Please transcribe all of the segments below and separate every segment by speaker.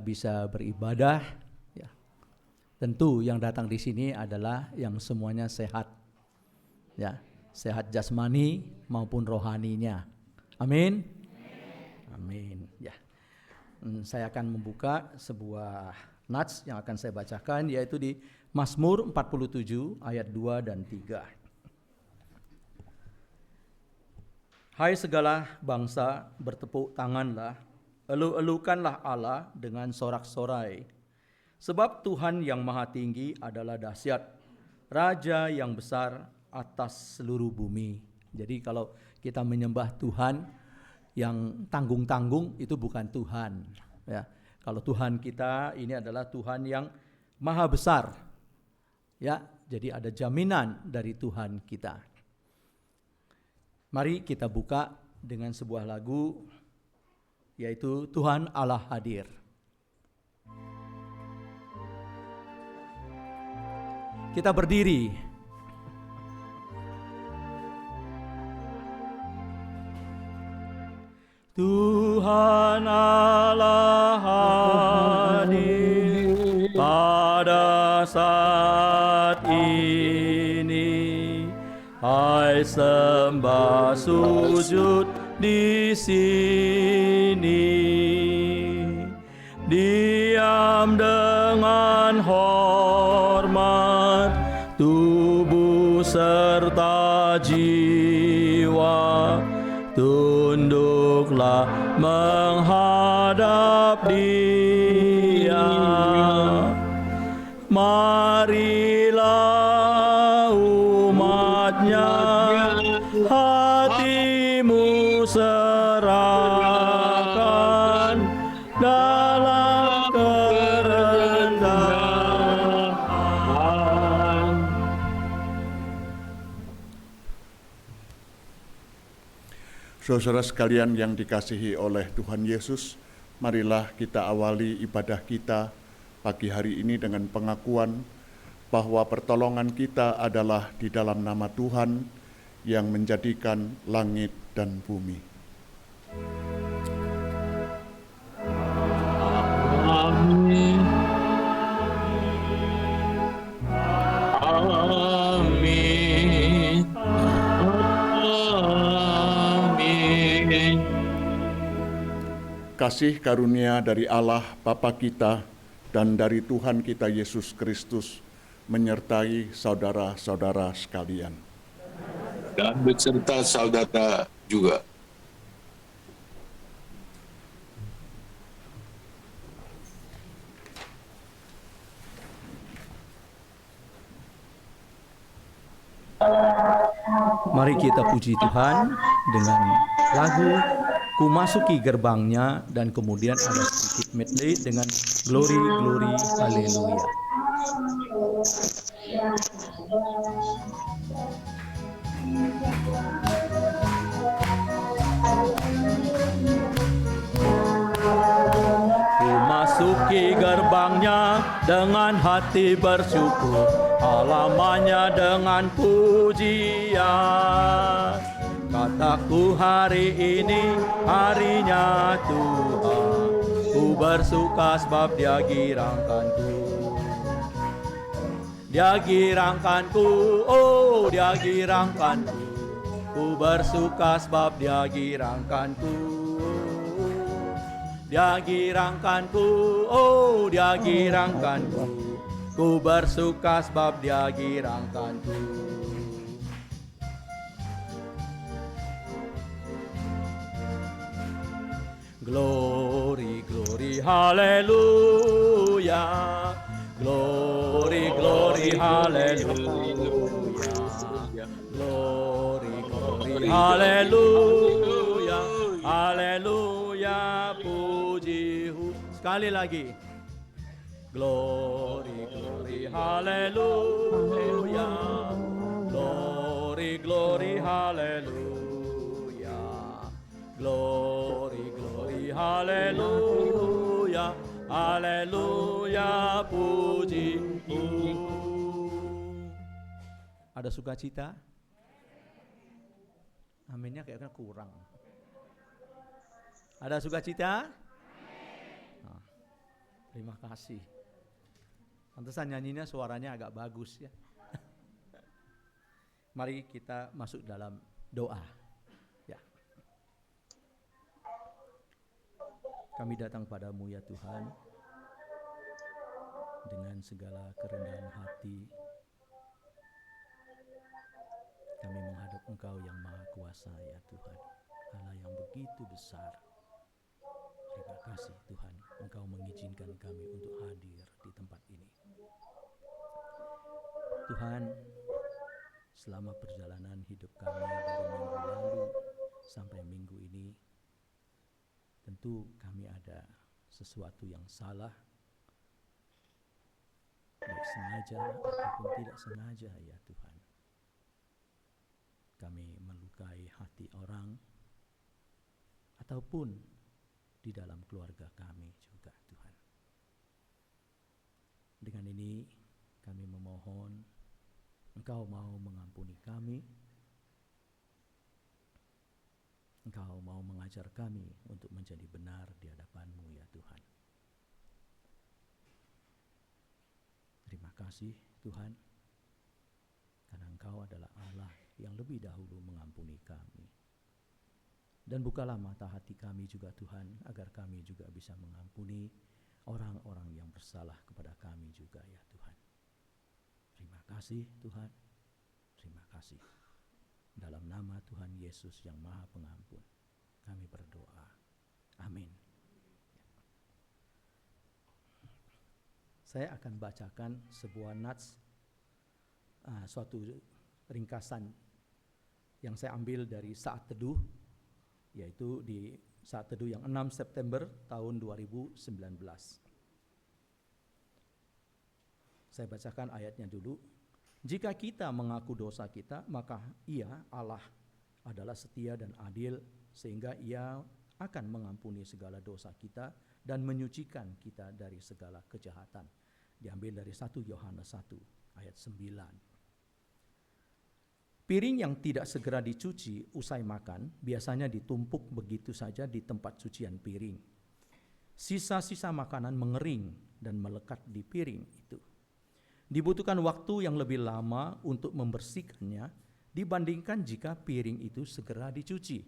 Speaker 1: bisa beribadah. Ya. Tentu yang datang di sini adalah yang semuanya sehat, ya, sehat jasmani maupun rohaninya. Amin. Amin. Ya. Saya akan membuka sebuah nats yang akan saya bacakan, yaitu di Mazmur 47 ayat 2 dan 3. Hai segala bangsa, bertepuk tanganlah, elu-elukanlah Allah dengan sorak-sorai. Sebab Tuhan yang maha tinggi adalah dahsyat, Raja yang besar atas seluruh bumi. Jadi kalau kita menyembah Tuhan yang tanggung-tanggung, itu bukan Tuhan. Ya. Kalau Tuhan kita ini adalah Tuhan yang maha besar. Ya, jadi ada jaminan dari Tuhan kita. Mari kita buka dengan sebuah lagu, yaitu Tuhan Allah Hadir. Kita berdiri. Tuhan Allah hadir pada saat ini. Hai sembah sujud di sini, diam dengan hormat, tubuh serta jiwa, tunduklah menghadap Dia. Marilah umatnya, hatimu serahkan dalam kerendahan.
Speaker 2: Saudara sekalian yang dikasihi oleh Tuhan Yesus, marilah kita awali ibadah kita pagi hari ini dengan pengakuan bahwa pertolongan kita adalah di dalam nama Tuhan yang menjadikan langit dan bumi.
Speaker 3: Amin. Amin. Amin.
Speaker 2: Kasih karunia dari Allah Bapa kita dan dari Tuhan kita Yesus Kristus menyertai saudara-saudara sekalian.
Speaker 3: Dan beserta saudara juga.
Speaker 1: Mari kita puji Tuhan dengan lagu Ku Masuki Gerbangnya, dan kemudian ada sedikit medley dengan Glory, Glory, Haleluya. Ku masuki gerbangnya dengan hati bersyukur, halamannya dengan pujian. Kataku hari ini harinya Tuhan, ku bersuka sebab Dia girangkanku. Dia girangkanku, oh Dia girangkanku, ku bersuka sebab Dia girangkanku. Dia girangkanku, oh Dia girangkanku, ku bersuka sebab Dia girangkanku. Glory, glory, hallelujah. Glory, glory, hallelujah. Glory, glory, hallelujah. Hallelujah, puji. Sekali lagi. Glory, glory, hallelujah. Glory, glory, hallelujah. Glory, glory, hallelujah. Haleluya, puji. Ada sukacita? Aminnya kayaknya kurang. Ada sukacita? Terima kasih. Pantesan nyanyinya suaranya agak bagus ya. Mari kita masuk dalam doa. Ya. Kami datang padamu ya Tuhan, dengan segala kerendahan hati. Kami menghadap Engkau yang Maha Kuasa ya Tuhan, Allah yang begitu besar. Terima kasih Tuhan, Engkau mengizinkan kami untuk hadir di tempat ini. Tuhan, selama perjalanan hidup kami dari minggu lalu sampai minggu ini, tentu kami ada sesuatu yang salah, baik sengaja ataupun tidak sengaja ya Tuhan. Kami melukai hati orang ataupun di dalam keluarga kami juga Tuhan. Dengan ini kami memohon Engkau mau mengampuni kami, Engkau mau mengajar kami untuk menjadi benar di hadapan-Mu ya Tuhan. Terima kasih Tuhan, karena Engkau adalah Allah yang lebih dahulu mengampuni kami. Dan bukalah mata hati kami juga Tuhan, agar kami juga bisa mengampuni orang-orang yang bersalah kepada kami juga ya Tuhan. Terima kasih Tuhan, terima kasih. Dalam nama Tuhan Yesus yang Maha Pengampun, kami berdoa. Amin. Saya akan bacakan sebuah nats, suatu ringkasan yang saya ambil dari Saat Teduh, yaitu di Saat Teduh yang 6 September tahun 2019. Saya bacakan ayatnya dulu. Jika kita mengaku dosa kita, maka Ia, Allah, adalah setia dan adil, sehingga Ia akan mengampuni segala dosa kita dan menyucikan kita dari segala kejahatan. Diambil dari 1 Yohanes 1 ayat 9. Piring yang tidak segera dicuci usai makan biasanya ditumpuk begitu saja di tempat cucian piring. Sisa-sisa makanan mengering dan melekat di piring itu. Dibutuhkan waktu yang lebih lama untuk membersihkannya dibandingkan jika piring itu segera dicuci.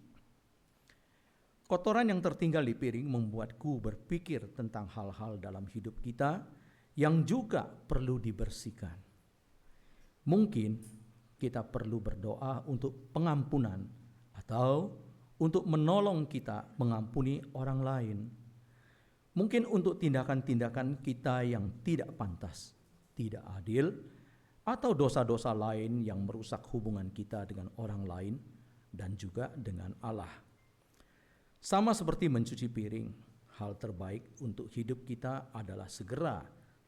Speaker 1: Kotoran yang tertinggal di piring membuatku berpikir tentang hal-hal dalam hidup kita yang juga perlu dibersihkan. Mungkin kita perlu berdoa untuk pengampunan atau untuk menolong kita mengampuni orang lain. Mungkin untuk tindakan-tindakan kita yang tidak pantas, tidak adil, atau dosa-dosa lain yang merusak hubungan kita dengan orang lain dan juga dengan Allah. Sama seperti mencuci piring, hal terbaik untuk hidup kita adalah segera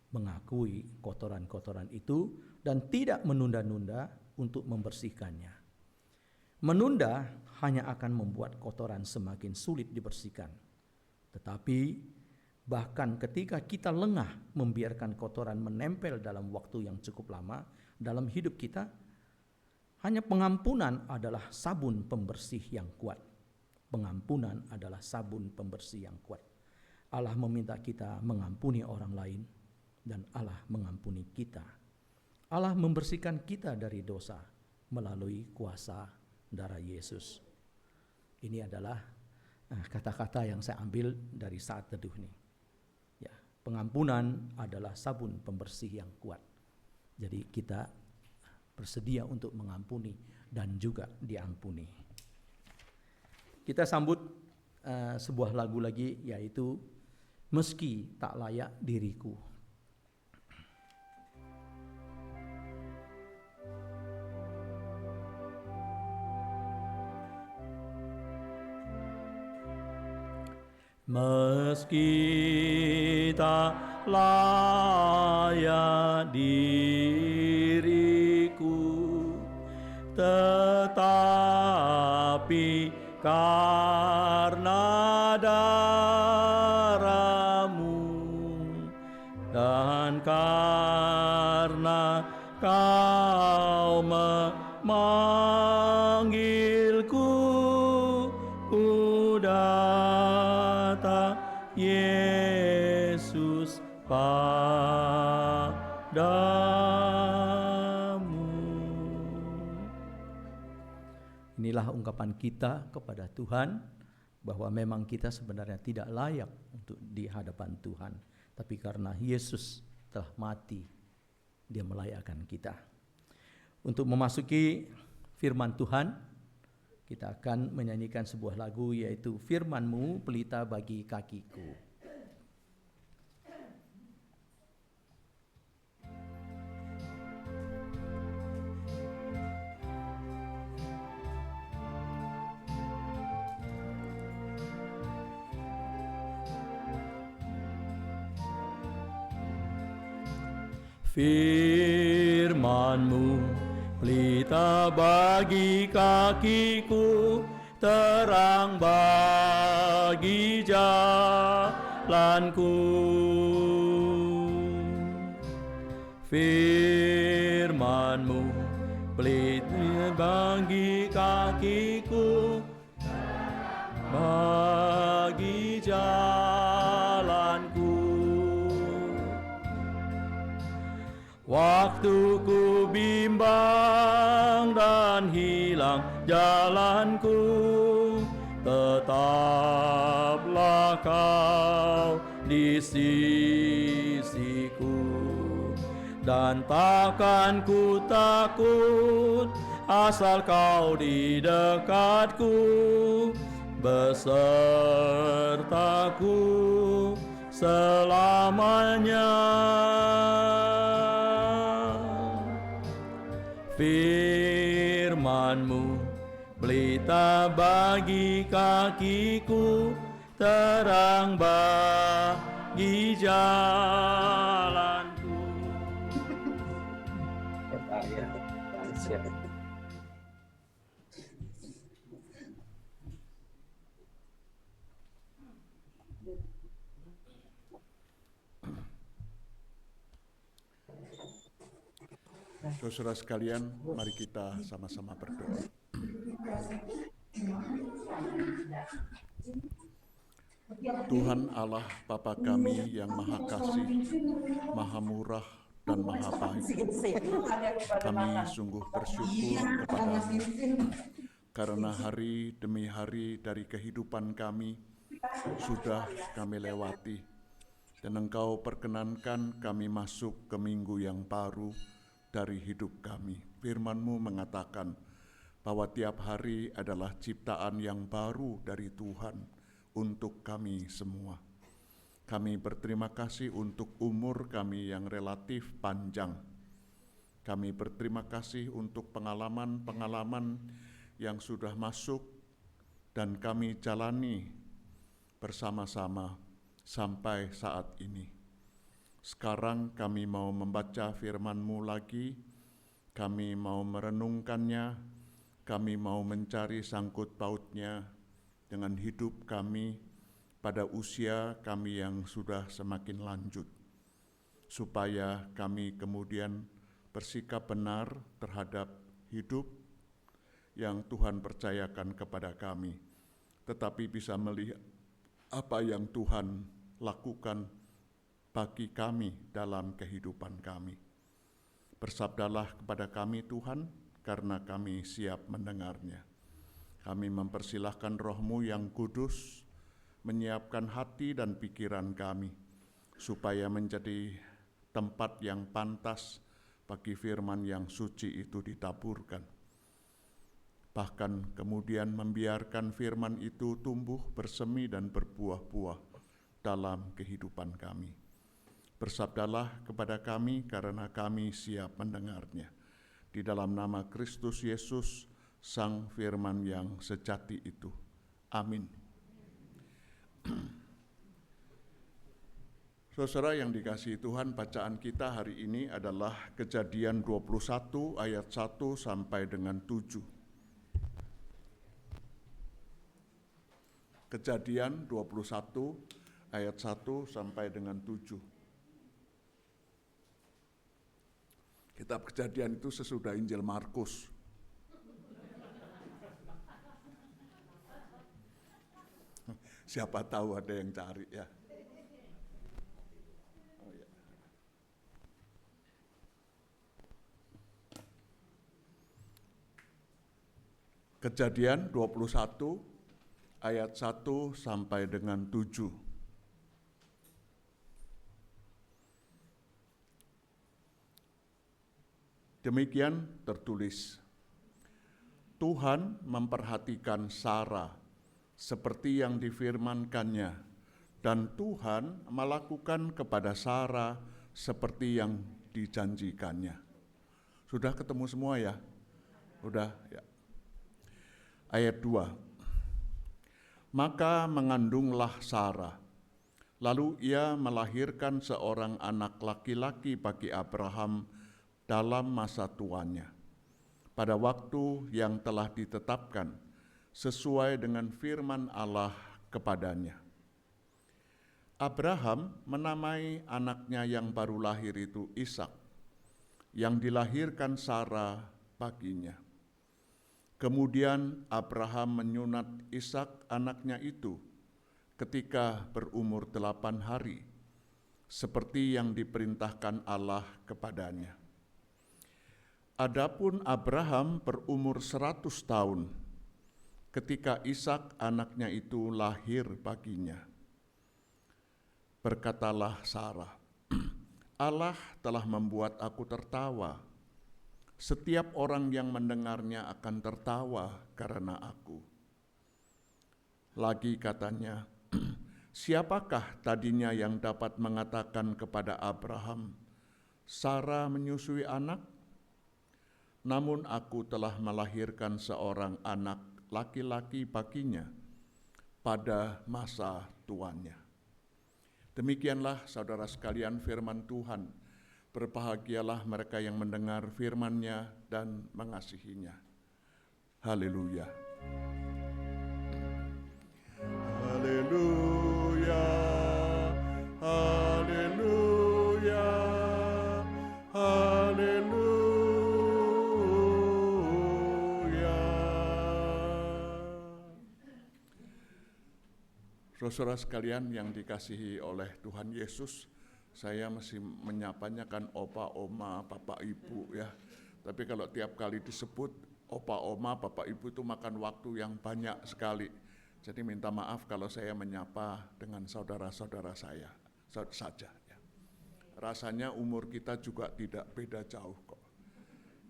Speaker 1: mengakui kotoran-kotoran itu dan tidak menunda-nunda untuk membersihkannya. Menunda hanya akan membuat kotoran semakin sulit dibersihkan. Tetapi bahkan ketika kita lengah membiarkan kotoran menempel dalam waktu yang cukup lama dalam hidup kita, hanya pengampunan adalah sabun pembersih yang kuat. Pengampunan adalah sabun pembersih yang kuat. Allah meminta kita mengampuni orang lain dan Allah mengampuni kita. Allah membersihkan kita dari dosa melalui kuasa darah Yesus. Ini adalah kata-kata yang saya ambil dari Saat Teduh ini. Ya, pengampunan adalah sabun pembersih yang kuat. Jadi kita bersedia untuk mengampuni dan juga diampuni. Kita sambut sebuah lagu lagi, yaitu Meski Tak Layak Diriku. Meski tak layak diriku, tetapi karena darah-Mu dan karena Kau memanggilku, ku datang Yesus padamu. Inilah ungkapan kita kepada Tuhan bahwa memang kita sebenarnya tidak layak untuk di hadapan Tuhan, tapi karena Yesus telah mati, Dia melayakkan kita. Untuk memasuki firman Tuhan, kita akan menyanyikan sebuah lagu, yaitu Firman-Mu Pelita Bagi Kakiku. Firman-Mu pelita bagi kakiku, terang bagi jalanku. Firman-Mu pelita bagi kakiku, bagi jalanku. Waktu ku bimbang dan hilang jalanku, tetaplah Kau di sisiku. Dan takkan ku takut, asal Kau di dekatku, besertaku selamanya. Firman-Mu pelita bagi kakiku, terang bagi jalanku.
Speaker 2: Saudara sekalian, mari kita sama-sama berdoa. Tuhan Allah Bapa kami yang Maha Kasih, Maha Murah, dan Maha Baik, kami sungguh bersyukur kepada-Mu karena hari demi hari dari kehidupan kami sudah kami lewati, dan Engkau perkenankan kami masuk ke minggu yang baru dari hidup kami. Firman-Mu mengatakan bahwa tiap hari adalah ciptaan yang baru dari Tuhan untuk kami semua. Kami berterima kasih untuk umur kami yang relatif panjang. Kami berterima kasih untuk pengalaman-pengalaman yang sudah masuk dan kami jalani bersama-sama sampai saat ini. Sekarang kami mau membaca firman-Mu lagi, kami mau merenungkannya, kami mau mencari sangkut pautnya dengan hidup kami pada usia kami yang sudah semakin lanjut, supaya kami kemudian bersikap benar terhadap hidup yang Tuhan percayakan kepada kami, tetapi bisa melihat apa yang Tuhan lakukan bagi kami dalam kehidupan kami. Bersabdalah kepada kami Tuhan, karena kami siap mendengarnya. Kami mempersilahkan Roh-Mu yang kudus menyiapkan hati dan pikiran kami, supaya menjadi tempat yang pantas bagi firman yang suci itu ditaburkan. Bahkan kemudian membiarkan firman itu tumbuh, bersemi, dan berbuah-buah dalam kehidupan kami. Bersabdalah kepada kami karena kami siap mendengarnya. Di dalam nama Kristus Yesus, Sang Firman yang sejati itu. Amin. Saudara yang dikasihi Tuhan, bacaan kita hari ini adalah Kejadian 21 ayat 1 sampai dengan 7. Kejadian 21 ayat 1 sampai dengan 7. Kitab Kejadian itu sesudah Injil Markus. Siapa tahu ada yang cari ya. Oh, ya. Kejadian 21 ayat 1 sampai dengan 7. Demikian tertulis, Tuhan memperhatikan Sara seperti yang difirmankannya, dan Tuhan melakukan kepada Sara seperti yang dijanjikannya. Sudah ketemu semua ya? Sudah ya. Ayat 2. Maka mengandunglah Sara, lalu ia melahirkan seorang anak laki-laki bagi Abraham dalam masa tuanya, pada waktu yang telah ditetapkan sesuai dengan firman Allah kepadanya. Abraham menamai anaknya yang baru lahir itu Ishak, yang dilahirkan Sara baginya. Kemudian Abraham menyunat Ishak anaknya itu ketika berumur 8 hari, seperti yang diperintahkan Allah kepadanya. Adapun Abraham berumur 100 tahun ketika Ishak anaknya itu lahir baginya. Berkatalah Sara, Allah telah membuat aku tertawa. Setiap orang yang mendengarnya akan tertawa karena aku. Lagi katanya, siapakah tadinya yang dapat mengatakan kepada Abraham, Sara menyusui anak? Namun aku telah melahirkan seorang anak laki-laki baginya pada masa tuannya. Demikianlah saudara sekalian firman Tuhan. Berbahagialah mereka yang mendengar firman-Nya dan mengasihinya. Haleluya. Haleluya. Haleluya. Haleluya. Saudara sekalian yang dikasihi oleh Tuhan Yesus, saya masih menyapanya kan opa, oma, bapak, ibu ya. Tapi kalau tiap kali disebut opa, oma, bapak, ibu itu makan waktu yang banyak sekali. Jadi minta maaf kalau saya menyapa dengan saudara-saudara saya saja. Ya. Rasanya umur kita juga tidak beda jauh kok.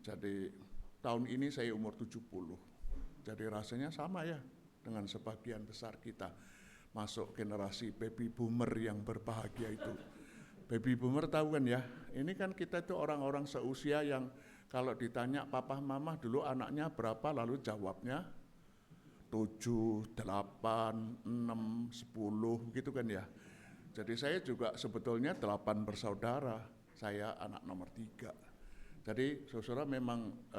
Speaker 2: Jadi tahun ini saya umur 70. Jadi rasanya sama ya dengan sebagian besar kita. Masuk generasi baby boomer yang berbahagia itu. Baby boomer tahu kan ya, ini kan kita itu orang-orang seusia yang kalau ditanya papa mama dulu anaknya berapa, lalu jawabnya 7, 8, 6, 10 gitu kan ya. Jadi saya juga sebetulnya 8 bersaudara, saya anak nomor 3. Jadi saudara memang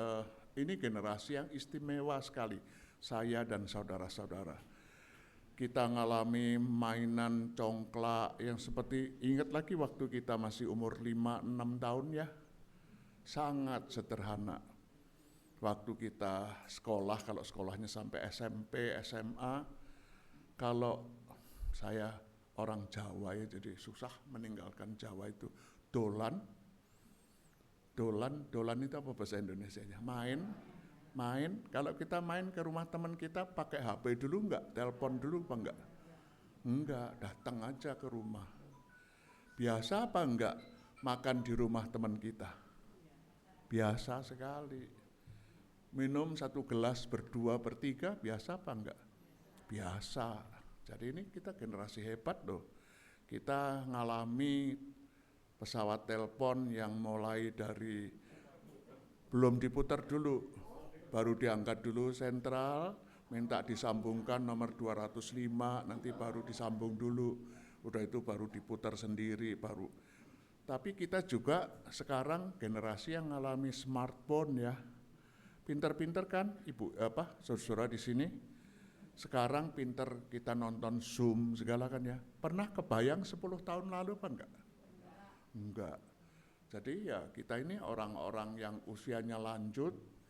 Speaker 2: ini generasi yang istimewa sekali, saya dan saudara-saudara. Kita ngalami mainan congklak yang seperti, ingat lagi waktu kita masih umur 5-6 tahun ya, sangat sederhana. Waktu kita sekolah, kalau sekolahnya sampai SMP, SMA, kalau saya orang Jawa ya, jadi susah meninggalkan Jawa itu. Dolan itu apa bahasa Indonesianya? Main, kalau kita main ke rumah teman kita pakai HP dulu enggak? Telepon dulu apa enggak? Enggak, datang aja ke rumah. Biasa apa enggak makan di rumah teman kita? Biasa sekali. Minum 1 gelas berdua, bertiga, biasa apa enggak? Biasa. Jadi ini kita generasi hebat loh. Kita ngalami pesawat telepon yang mulai dari belum diputar dulu, baru diangkat dulu sentral, minta disambungkan nomor 205, nanti baru disambung dulu, udah itu baru diputar sendiri baru. Tapi kita juga sekarang generasi yang ngalami smartphone ya, pinter-pinter kan ibu saudara di sini. Sekarang pinter kita nonton Zoom segala kan ya. Pernah kebayang 10 tahun lalu apa enggak? Enggak. Jadi ya kita ini orang-orang yang usianya lanjut.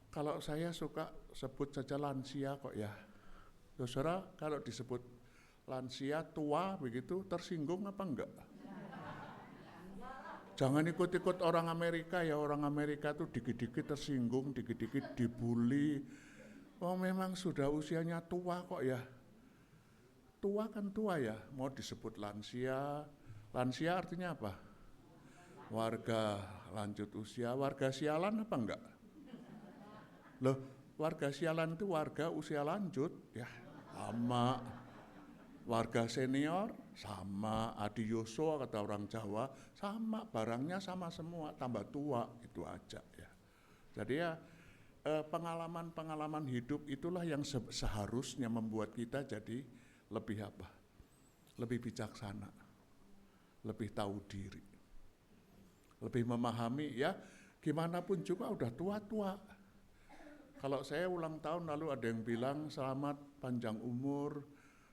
Speaker 2: Kalau saya suka sebut saja lansia kok ya. Saudara kalau disebut lansia tua begitu tersinggung apa enggak? Jangan ikut-ikut orang Amerika ya, orang Amerika tuh dikit-dikit tersinggung, dikit-dikit dibully, Oh memang sudah usianya tua kok ya. Tua kan tua ya, mau disebut lansia. Lansia artinya apa? Warga lanjut usia, warga sialan apa enggak? Loh, warga sialan itu warga usia lanjut, ya sama. Warga senior sama, adioso kata orang Jawa, sama, barangnya sama semua, tambah tua, itu aja ya. Jadi ya pengalaman-pengalaman hidup itulah yang seharusnya membuat kita jadi lebih apa? Lebih bijaksana, lebih tahu diri, lebih memahami ya, gimana pun juga udah tua-tua. Kalau saya ulang tahun lalu ada yang bilang selamat panjang umur,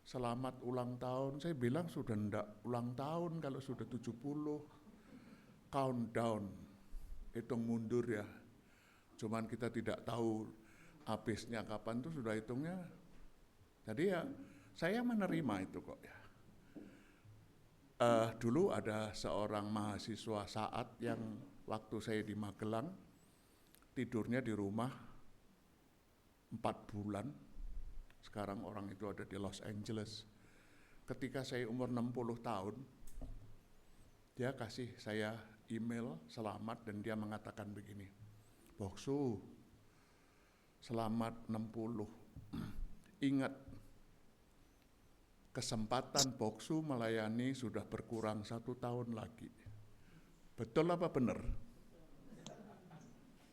Speaker 2: selamat ulang tahun. Saya bilang sudah ndak ulang tahun kalau sudah 70. Countdown, hitung mundur ya. Cuman kita tidak tahu habisnya kapan tuh sudah hitungnya. Jadi ya saya menerima itu kok ya. Dulu ada seorang mahasiswa saat yang waktu saya di Magelang, tidurnya di rumah 4 bulan. Sekarang orang itu ada di Los Angeles. Ketika saya umur 60 tahun, dia kasih saya email selamat dan dia mengatakan begini, Boksu, selamat 60. Ingat, kesempatan Boksu melayani sudah berkurang 1 tahun lagi. Betul apa benar?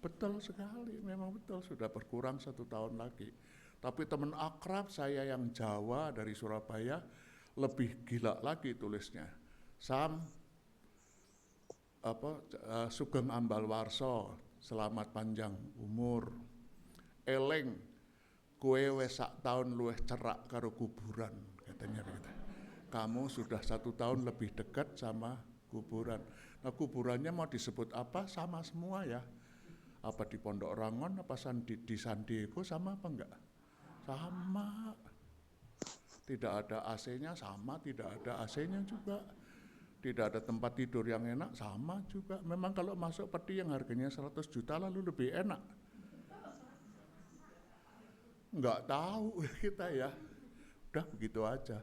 Speaker 2: Betul sekali, memang betul sudah berkurang 1 tahun lagi. Tapi teman akrab saya yang Jawa dari Surabaya lebih gila lagi tulisnya. Sam, Sugeng Ambal Warso, selamat panjang umur. Eleng, kue wes sak tahun luwih cerak karo kuburan, katanya begitu. Kamu sudah 1 tahun lebih dekat sama kuburan. Nah kuburannya mau disebut apa? Sama semua ya. Apa di Pondok Rangon, apa di San Diego sama apa enggak? Sama. Tidak ada AC-nya sama, tidak ada AC-nya juga. Tidak ada tempat tidur yang enak sama juga. Memang kalau masuk peti yang harganya 100 juta lalu lebih enak. Enggak tahu kita ya. Udah begitu aja.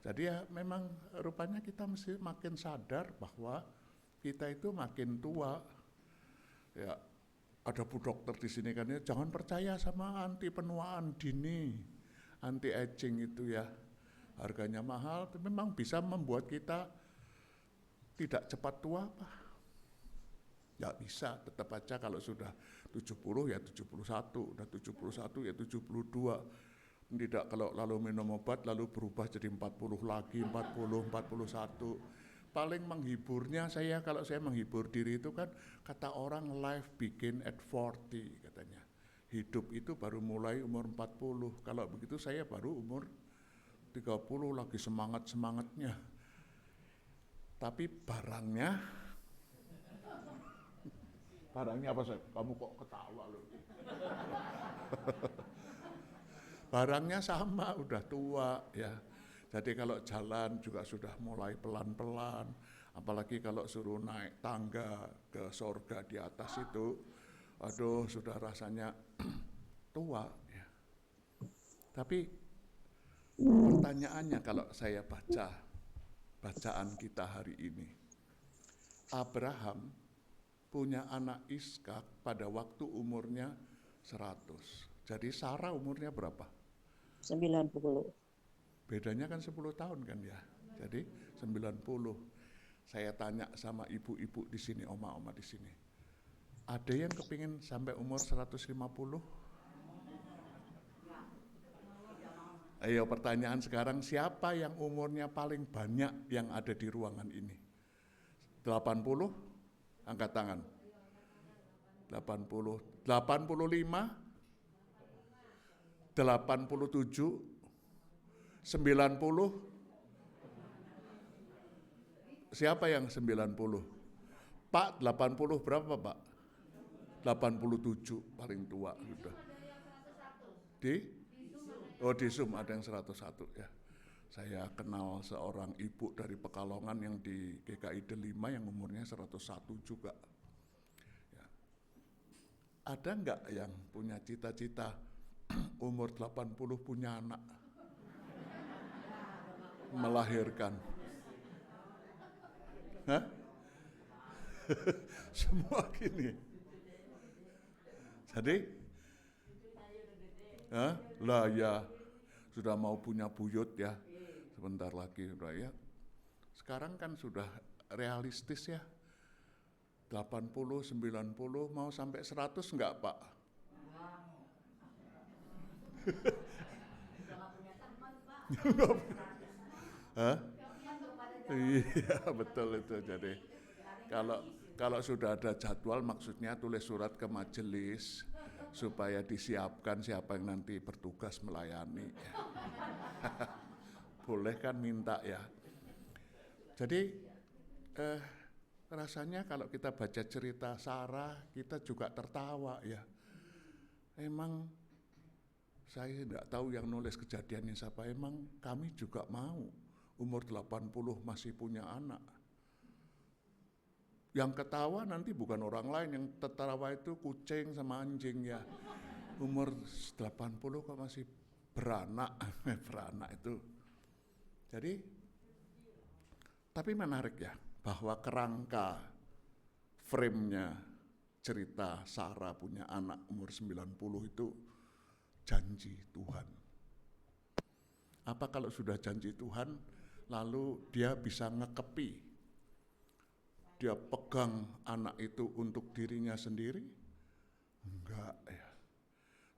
Speaker 2: Jadi ya memang rupanya kita mesti makin sadar bahwa kita itu makin tua. Ya, ada Bu Dokter di sini kan ya, jangan percaya sama anti penuaan dini, anti aging itu ya, harganya mahal, tapi memang bisa membuat kita tidak cepat tua apa? Ya bisa, tetap aja kalau sudah 70 ya 71, udah 71 ya 72. Tidak kalau lalu minum obat lalu berubah jadi 40 lagi, 40, 41. Paling menghiburnya saya, kalau saya menghibur diri itu kan, kata orang life begin at 40 katanya. Hidup itu baru mulai umur 40. Kalau begitu saya baru umur 30 lagi semangat-semangatnya. Tapi barangnya apa sih? Kamu kok ketawa loh? Barangnya sama, udah tua ya. Jadi kalau jalan juga sudah mulai pelan-pelan, apalagi kalau suruh naik tangga ke sorga di atas itu, aduh sudah rasanya tua ya. Tapi pertanyaannya kalau saya baca bacaan kita hari ini, Abraham punya anak Ishak pada waktu umurnya 100. Jadi Sarah umurnya berapa?
Speaker 4: 90.
Speaker 2: Bedanya kan 10 tahun kan ya. Jadi 90. Saya tanya sama ibu-ibu di sini, oma-oma di sini. Ada yang kepingin sampai umur 150? Ayo pertanyaan sekarang, siapa yang umurnya paling banyak yang ada di ruangan ini? 80? Angkat tangan. 80. 85? 87? 90? Siapa yang 90? Pak, 80 berapa Pak? 87 paling tua sudah. Di Zoom ada yang 101 ya. Saya kenal seorang ibu dari Pekalongan yang di GKI Delima yang umurnya 101 juga. Ya. Ada enggak yang punya cita-cita umur 80 punya anak. Melahirkan. Hah? Semua gini. Jadi, lah ya, sudah mau punya buyut ya, sebentar lagi udah ya. Sekarang kan sudah realistis ya, 80, 90, mau sampai 100 enggak Pak? Hah? Iya betul itu. Jadi kalau sudah ada jadwal, maksudnya tulis surat ke majelis supaya disiapkan siapa yang nanti bertugas melayani. Boleh kan minta ya. Jadi rasanya kalau kita baca cerita Sarah, kita juga tertawa ya. Emang saya tidak tahu yang nulis kejadiannya siapa, emang kami juga mau umur 80 masih punya anak. Yang ketawa nanti bukan orang lain, yang tertawa itu kucing sama anjing ya. Umur 80 kok masih beranak, beranak itu. Jadi, tapi menarik ya, bahwa kerangka frame-nya cerita Sarah punya anak umur 90 itu janji Tuhan. Apa kalau sudah janji Tuhan, lalu dia bisa ngekepi, dia pegang anak itu untuk dirinya sendiri? Enggak ya.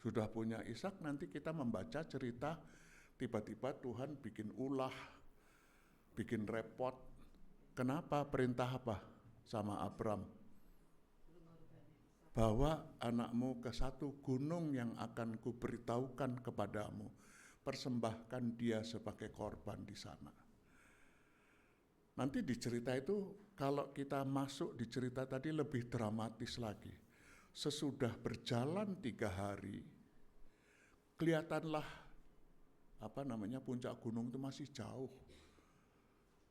Speaker 2: Sudah punya Ishak, nanti kita membaca cerita, tiba-tiba Tuhan bikin ulah, bikin repot. Kenapa? Perintah apa sama Abram? Bawa anakmu ke satu gunung yang akan kuberitahukan kepadamu. Persembahkan dia sebagai korban di sana. Nanti di cerita itu, kalau kita masuk di cerita tadi lebih dramatis lagi. Sesudah berjalan 3 hari, kelihatanlah puncak gunung itu masih jauh.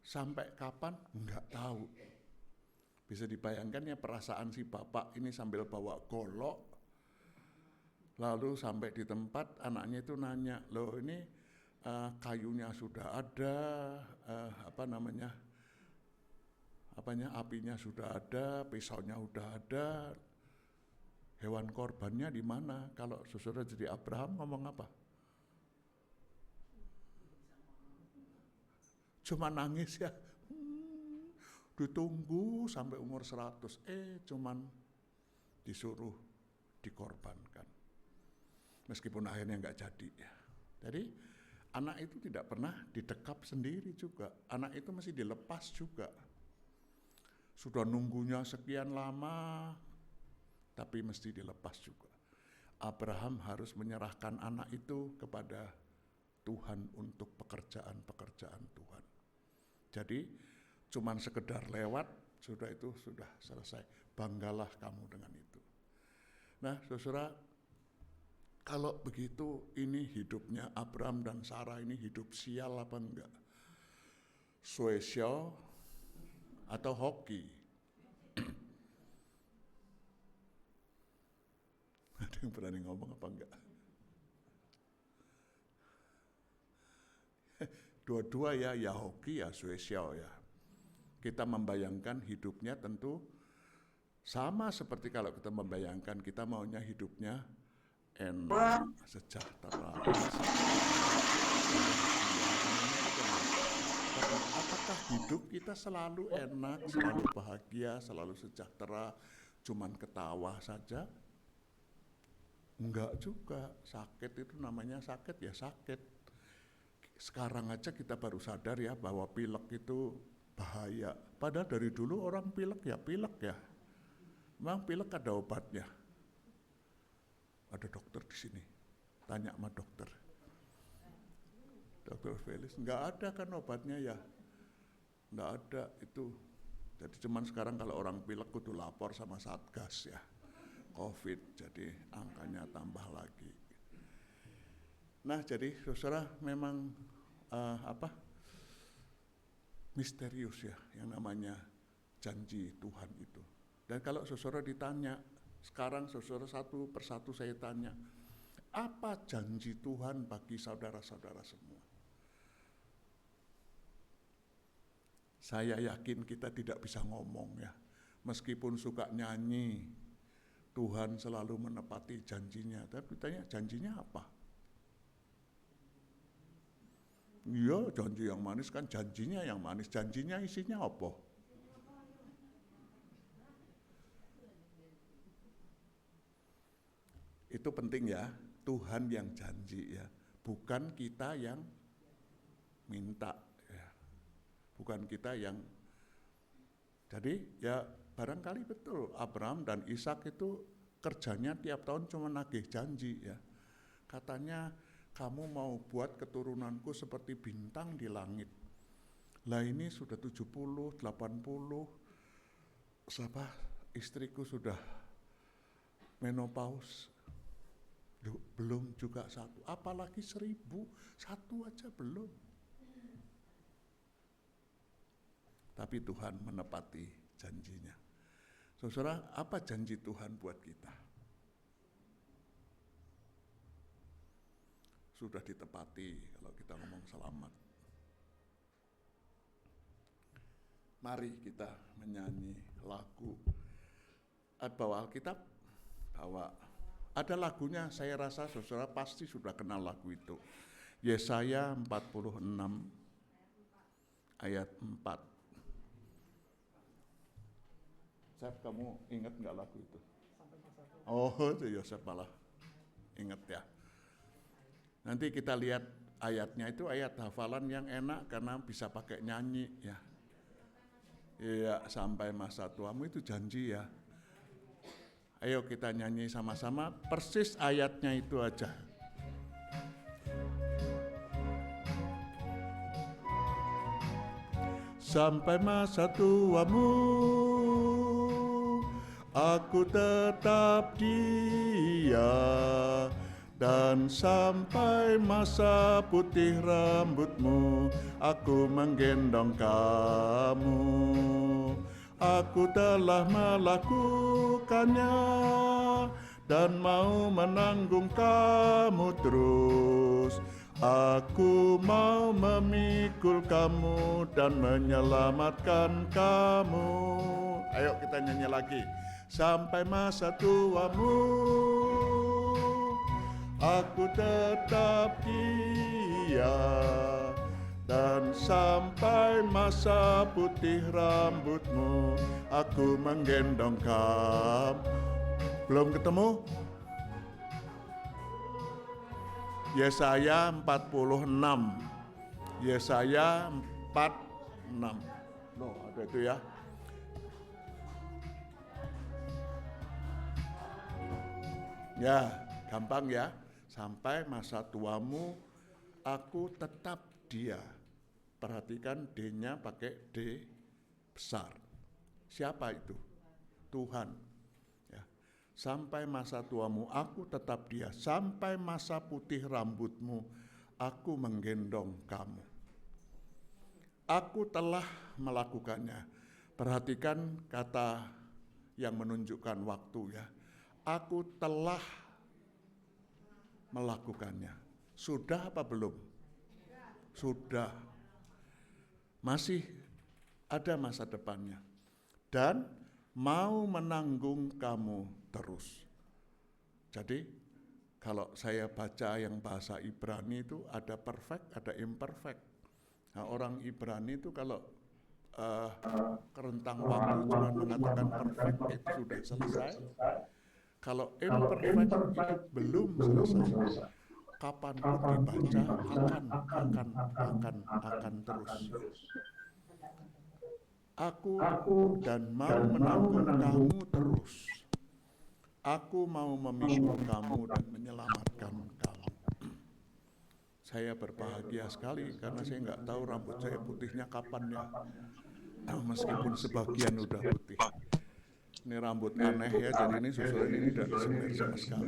Speaker 2: Sampai kapan? Enggak tahu. Bisa dibayangkan ya perasaan si bapak ini sambil bawa golok, lalu sampai di tempat anaknya itu nanya, loh ini kayunya sudah ada, apinya sudah ada, pisaunya sudah ada, hewan korbannya di mana? Kalau saudara jadi Abraham ngomong apa? Cuma nangis ya. Ditunggu sampai umur 100, cuman disuruh dikorbankan. Meskipun akhirnya enggak jadi ya. Jadi anak itu tidak pernah didekap sendiri juga. Anak itu masih dilepas juga. Sudah nunggunya sekian lama, tapi mesti dilepas juga. Abraham harus menyerahkan anak itu kepada Tuhan untuk pekerjaan-pekerjaan Tuhan. Jadi cuman sekedar lewat, sudah selesai. Banggalah kamu dengan itu. Nah, saudara, kalau begitu ini hidupnya Abram dan Sarah ini hidup sial apa enggak? Spesial atau hoki? Ada yang berani ngomong apa enggak? Dua-dua ya hoki ya spesial ya. Kita membayangkan hidupnya tentu sama seperti kalau kita membayangkan kita maunya hidupnya enak, sejahtera. Apakah hidup kita selalu enak, selalu bahagia, selalu sejahtera, cuman ketawa saja? Enggak juga. Sakit itu namanya sakit ya sakit. Sekarang aja kita baru sadar ya bahwa pilek itu bahaya. Padahal dari dulu orang pilek ya. Memang pilek ada obatnya. Ada dokter di sini. Tanya sama dokter. Dokter Felix, enggak ada kan obatnya ya. Enggak ada itu. Jadi cuman sekarang kalau orang pilek kudu lapor sama Satgas ya. COVID, jadi angkanya tambah lagi. Nah, jadi saudara memang misterius ya yang namanya janji Tuhan itu. Dan kalau saudara ditanya, sekarang saudara satu persatu saya tanya, Apa janji Tuhan bagi saudara-saudara semua? Saya yakin kita tidak bisa ngomong ya. Meskipun suka nyanyi, Tuhan selalu menepati janjinya. Tapi tanya janjinya apa? Iya, janji yang manis kan janjinya yang manis. Janjinya isinya apa? Itu penting ya, Tuhan yang janji ya, bukan kita yang minta ya. Bukan kita yang, jadi ya barangkali betul Abraham dan Ishak itu kerjanya tiap tahun cuma nagih janji ya. Katanya kamu mau buat keturunanku seperti bintang di langit. Lah ini sudah 70, 80, istriku sudah menopause. Belum juga satu, apalagi 1000, satu aja belum. Tapi Tuhan menepati janjinya. Saudara, apa janji Tuhan buat kita? Sudah ditepati kalau kita ngomong selamat. Mari kita menyanyi lagu. Bawa Alkitab, bawa. Ada lagunya, saya rasa saudara pasti sudah kenal lagu itu. Yesaya 46 ayat 4. Sep, kamu ingat nggak lagu itu? Oh, itu Yosef malah ingat ya. Nanti kita lihat ayatnya, itu ayat hafalan yang enak karena bisa pakai nyanyi ya. Iya, sampai masa tuamu itu janji ya. Ayo kita nyanyi sama-sama, persis ayatnya itu aja. Sampai masa tuamu, aku tetap dia. Dan sampai masa putih rambutmu, aku menggendong kamu. Aku telah melakukannya dan mau menanggung kamu terus. Aku mau memikul kamu dan menyelamatkan kamu. Ayo kita nyanyi lagi. Sampai masa tuamu, aku tetap dia. Dan sampai masa putih rambutmu, aku menggendong kamu. Belum ketemu? Yesaya 46. Yesaya 46. Loh, ada itu ya. Ya, gampang ya. Sampai masa tuamu, aku tetap dia. Perhatikan D-nya pakai D besar. Siapa itu? Tuhan. Ya. Sampai masa tuamu, aku tetap dia. Sampai masa putih rambutmu, aku menggendong kamu. Aku telah melakukannya. Perhatikan kata yang menunjukkan waktu ya. Aku telah melakukannya. Sudah apa belum? Sudah. Masih ada masa depannya. Dan mau menanggung kamu terus. Jadi kalau saya baca yang bahasa Ibrani itu ada perfect, ada imperfect. Nah, orang Ibrani itu kalau kerentang waktu cuma mengatakan perfect itu sudah selesai. Kalau imperfect itu belum selesai. Kapanpun dibaca akan terus. Aku dan mau menanggung kamu terus. Aku mau memikul kamu dan menyelamatkan kamu. Saya berbahagia sekali karena saya nggak tahu rambut saya putihnya kapan ya. Meskipun sebagian udah putih. Ini rambut aneh ya, jadi ini susulan ini tidak disemir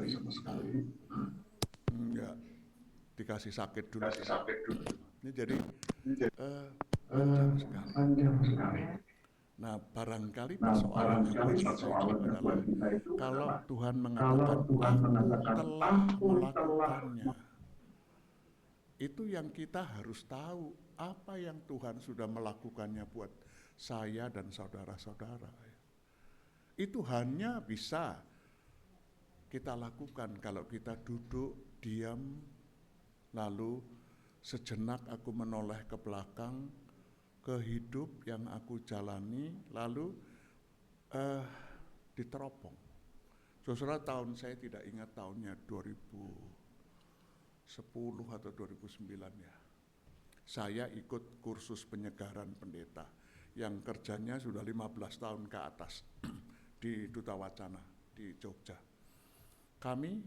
Speaker 2: sama sekali. Enggak, dikasih sakit dulu. Ini jadi panjang sekali. Nah, barangkali persoalan kita itu adalah kalau Tuhan mengatakan, aku telah melakukannya. Itu yang kita harus tahu, apa yang Tuhan sudah melakukannya buat saya dan saudara-saudara. Itu hanya bisa kita lakukan kalau kita duduk, diam, lalu sejenak aku menoleh ke belakang, ke hidup yang aku jalani, lalu diteropong. Saudara, tahun saya tidak ingat tahunnya 2010 atau 2009 ya. Saya ikut kursus penyegaran pendeta yang kerjanya sudah 15 tahun ke atas di Duta Wacana di Jogja. Kami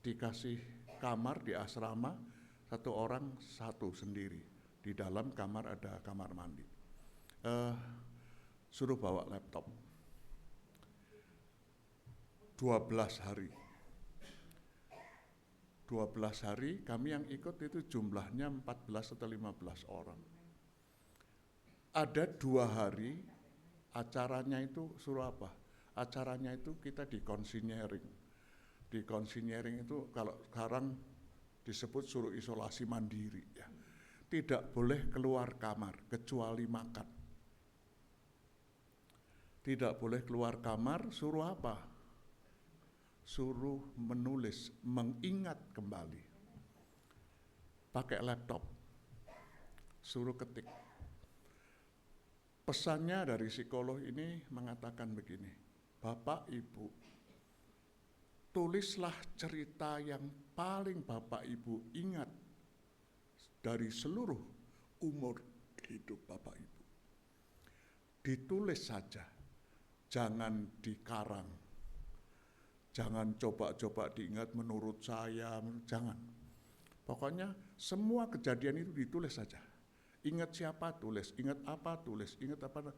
Speaker 2: dikasih kamar di asrama, satu orang satu sendiri. Di dalam kamar ada kamar mandi. Suruh bawa laptop. 12 hari. 12 hari kami yang ikut itu jumlahnya 14 atau 15 orang. Ada 2 hari acaranya itu suruh apa? Acaranya itu kita di konsinyering. Di konsinyering itu kalau sekarang disebut suruh isolasi mandiri ya. Tidak boleh keluar kamar kecuali makan. Tidak boleh keluar kamar, suruh apa? Suruh menulis, mengingat kembali. Pakai laptop, suruh ketik. Pesannya dari psikolog ini mengatakan begini, Bapak Ibu, tulislah cerita yang paling Bapak Ibu ingat dari seluruh umur hidup Bapak Ibu. Ditulis saja, jangan dikarang. Jangan coba-coba diingat menurut saya, jangan. Pokoknya semua kejadian itu ditulis saja. Ingat siapa tulis, ingat apa tulis, ingat apa.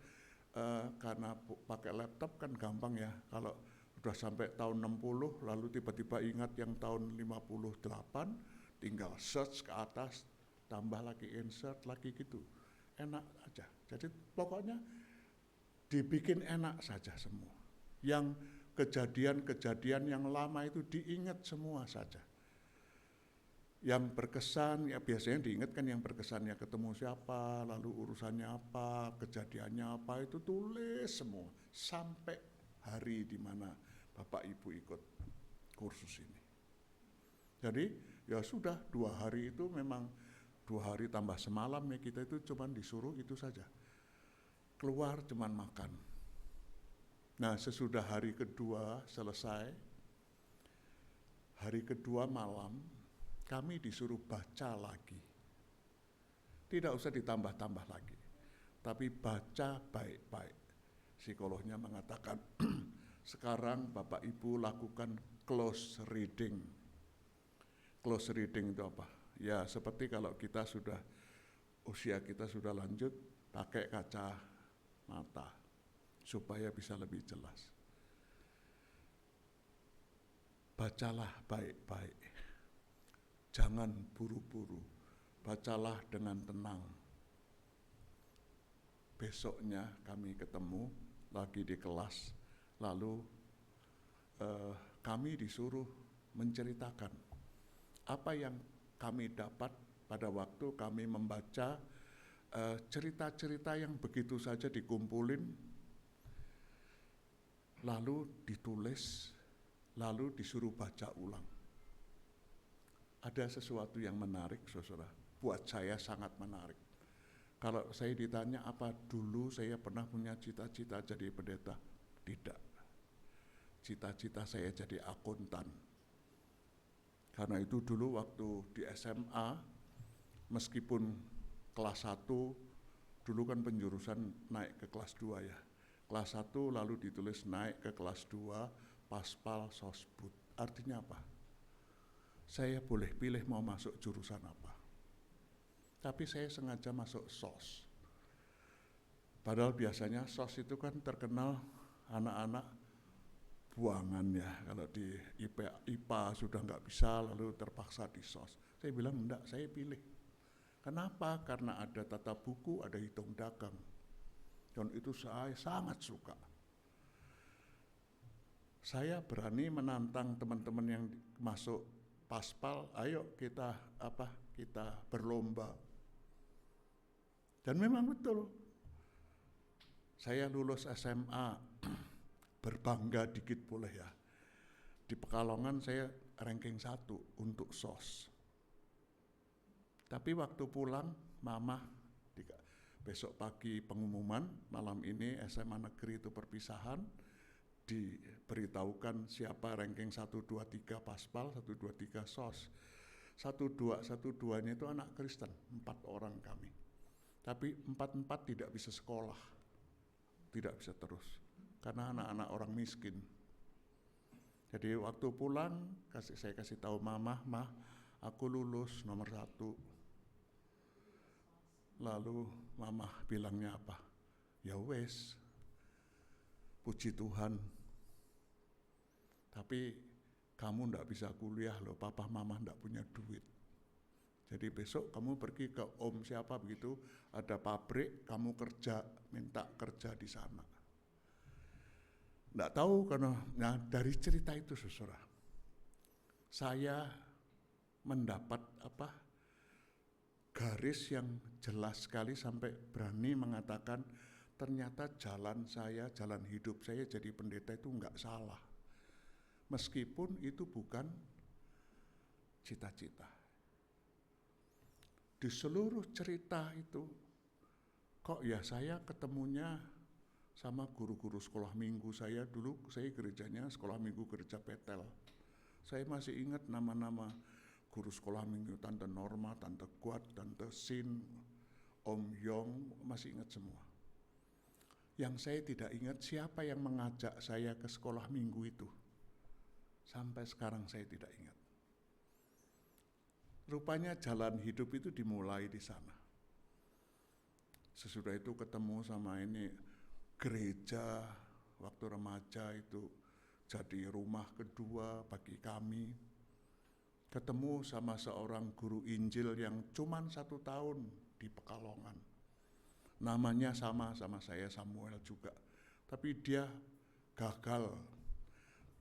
Speaker 2: Karena pakai laptop kan gampang ya. Kalau udah sampai tahun 60 lalu tiba-tiba ingat yang tahun 58, tinggal search ke atas, tambah lagi insert lagi gitu. Enak aja. Jadi pokoknya dibikin enak saja semua. Yang kejadian-kejadian yang lama itu diingat semua saja. Yang berkesan, ya biasanya diingatkan yang berkesannya ketemu siapa, lalu urusannya apa, kejadiannya apa, itu tulis semua. Sampai hari di mana Bapak Ibu ikut kursus ini. Jadi ya sudah 2 hari itu memang 2 hari tambah semalam ya kita itu cuman disuruh itu saja. Keluar cuman makan. Nah sesudah hari kedua selesai, hari kedua malam kami disuruh baca lagi. Tidak usah ditambah-tambah lagi, tapi baca baik-baik. Psikolognya mengatakan, sekarang Bapak Ibu lakukan close reading. Close reading itu apa? Ya seperti kalau kita sudah, usia kita sudah lanjut, pakai kaca mata supaya bisa lebih jelas. Bacalah baik-baik, jangan buru-buru, bacalah dengan tenang. Besoknya kami ketemu lagi di kelas, lalu kami disuruh menceritakan apa yang kami dapat pada waktu kami membaca cerita-cerita yang begitu saja dikumpulin, lalu ditulis, lalu disuruh baca ulang. Ada sesuatu yang menarik, saudara. Buat saya sangat menarik. Kalau saya ditanya apa dulu saya pernah punya cita-cita jadi pendeta? Tidak. Cita-cita saya jadi akuntan. Karena itu dulu waktu di SMA, meskipun kelas 1, dulu kan penjurusan naik ke kelas 2 ya. Kelas 1 lalu ditulis naik ke kelas 2, Paspal Sosbud. Artinya apa? Saya boleh pilih mau masuk jurusan apa. Tapi saya sengaja masuk SOS. Padahal biasanya SOS itu kan terkenal anak-anak buangan ya. Kalau di IPA sudah nggak bisa lalu terpaksa di SOS. Saya bilang enggak, saya pilih. Kenapa? Karena ada tata buku, ada hitung dagang. Dan itu saya sangat suka. Saya berani menantang teman-teman yang masuk Paspal, ayo kita berlomba. Dan memang betul. Saya lulus SMA, berbangga dikit boleh ya. Di Pekalongan saya ranking 1 untuk SOS. Tapi waktu pulang, mama besok pagi pengumuman, malam ini SMA negeri itu perpisahan, diberitahukan siapa ranking 1, 2, 3 Paspal, 1, 2, 3 SOS. 1, 2-nya itu anak Kristen, 4 orang kami. Tapi 4 tidak bisa sekolah, tidak bisa terus, karena anak-anak orang miskin. Jadi waktu pulang, saya kasih tahu mama, aku lulus nomor 1. Lalu mama bilangnya apa? Ya wes, puji Tuhan. Tapi kamu ndak bisa kuliah loh, papa mama ndak punya duit. Jadi besok kamu pergi ke om siapa begitu, ada pabrik, kamu kerja, minta kerja di sana. Nggak tahu karena dari cerita itu saudara, saya mendapat garis yang jelas sekali sampai berani mengatakan ternyata jalan hidup saya jadi pendeta itu nggak salah. Meskipun itu bukan cita-cita. Di seluruh cerita itu, kok ya saya ketemunya sama guru-guru sekolah minggu saya dulu, saya gerejanya sekolah minggu gereja Betel. Saya masih ingat nama-nama guru sekolah minggu, Tante Norma, Tante Kuat, Tante Sin, Om Yong, masih ingat semua. Yang saya tidak ingat siapa yang mengajak saya ke sekolah minggu itu. Sampai sekarang saya tidak ingat. Rupanya jalan hidup itu dimulai di sana. Sesudah itu ketemu sama ini gereja, waktu remaja itu jadi rumah kedua bagi kami. Ketemu sama seorang guru Injil yang cuma 1 tahun di Pekalongan. Namanya sama saya, Samuel juga. Tapi dia gagal.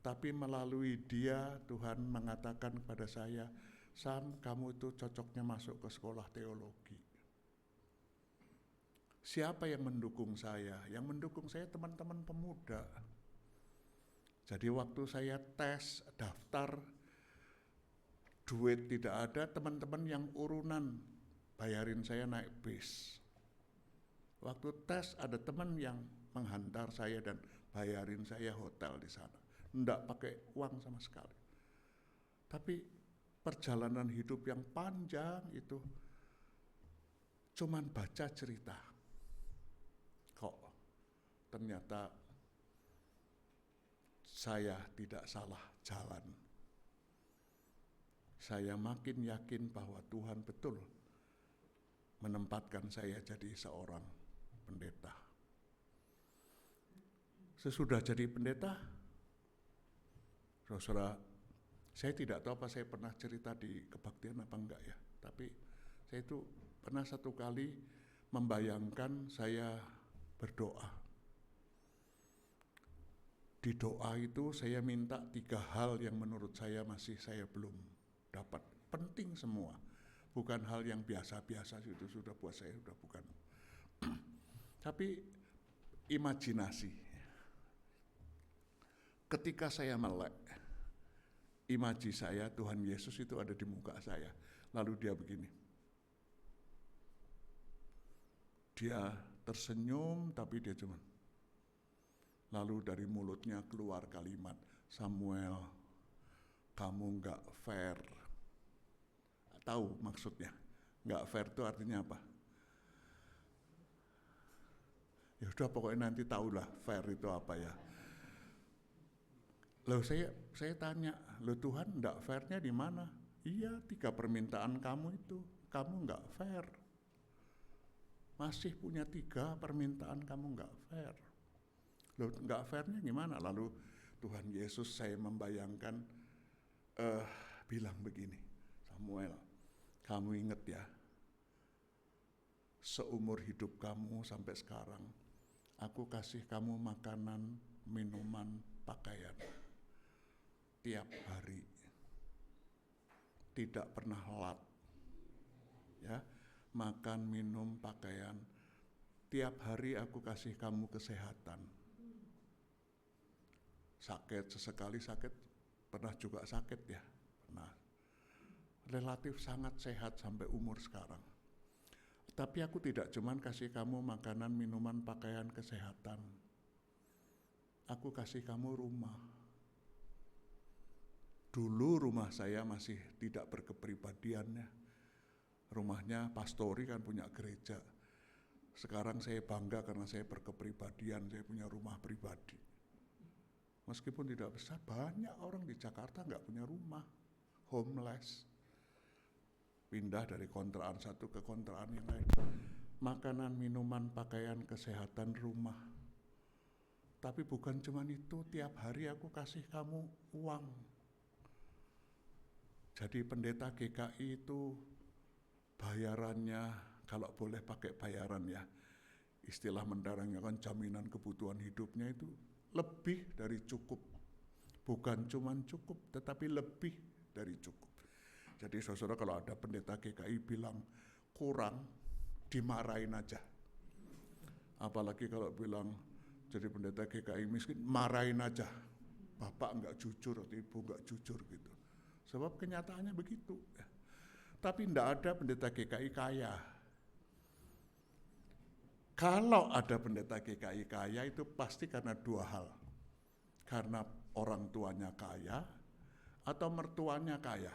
Speaker 2: Tapi melalui dia Tuhan mengatakan kepada saya, Sam, kamu itu cocoknya masuk ke sekolah teologi. Siapa yang mendukung saya? Yang mendukung saya teman-teman pemuda. Jadi waktu saya tes, daftar, duit tidak ada, teman-teman yang urunan bayarin saya naik bis. Waktu tes ada teman yang menghantar saya dan bayarin saya hotel di sana. Nggak pakai uang sama sekali. Tapi perjalanan hidup yang panjang itu cuman baca cerita. Kok ternyata saya tidak salah jalan. Saya makin yakin bahwa Tuhan betul menempatkan saya jadi seorang pendeta. Sesudah jadi pendeta, saudara, saya tidak tahu apa saya pernah cerita di kebaktian apa enggak ya. Tapi saya itu pernah 1 kali membayangkan saya berdoa. Di doa itu saya minta 3 hal yang menurut saya masih saya belum dapat. Penting semua. Bukan hal yang biasa-biasa itu sudah buat saya, sudah bukan. Tapi imajinasi. Ketika saya melek, imaji saya Tuhan Yesus itu ada di muka saya. Lalu dia begini. Dia tersenyum tapi dia cuman. Lalu dari mulutnya keluar kalimat, Samuel, kamu nggak fair. Tahu maksudnya? Nggak fair itu artinya apa? Ya udah pokoknya nanti tahulah fair itu apa ya. Loh saya tanya, loh Tuhan nggak fairnya di mana? Iya 3 permintaan kamu itu, kamu nggak fair. Masih punya 3 permintaan kamu nggak fair. Loh nggak fairnya gimana? Lalu Tuhan Yesus saya membayangkan bilang begini, Samuel, kamu ingat ya, seumur hidup kamu sampai sekarang, Aku kasih kamu makanan, minuman, pakaian tiap hari. Tidak pernah lat. Ya, makan, minum, pakaian. Tiap hari aku kasih kamu kesehatan. Sakit, sesekali sakit, pernah juga sakit ya. Pernah. Relatif sangat sehat sampai umur sekarang. Tapi aku tidak cuman kasih kamu makanan, minuman, pakaian, kesehatan. Aku kasih kamu rumah. Dulu rumah saya masih tidak berkepribadiannya. Rumahnya pastori kan punya gereja. Sekarang saya bangga karena saya berkepribadian, saya punya rumah pribadi. Meskipun tidak besar, banyak orang di Jakarta nggak punya rumah. Homeless. Pindah dari kontrakan satu ke kontrakan yang lain. Makanan, minuman, pakaian, kesehatan, rumah. Tapi bukan cuma itu, tiap hari aku kasih kamu uang. Jadi pendeta GKI itu bayarannya, kalau boleh pakai bayaran ya, istilah mendarangnya kan jaminan kebutuhan hidupnya itu lebih dari cukup. Bukan cuma cukup, tetapi lebih dari cukup. Jadi saudara, kalau ada pendeta GKI bilang kurang, dimarahin aja. Apalagi kalau bilang jadi pendeta GKI miskin, marahin aja. Bapak enggak jujur atau ibu enggak jujur gitu. Sebab kenyataannya begitu. Tapi enggak ada pendeta GKI kaya. Kalau ada pendeta GKI kaya itu pasti karena dua hal. Karena orang tuanya kaya atau mertuanya kaya.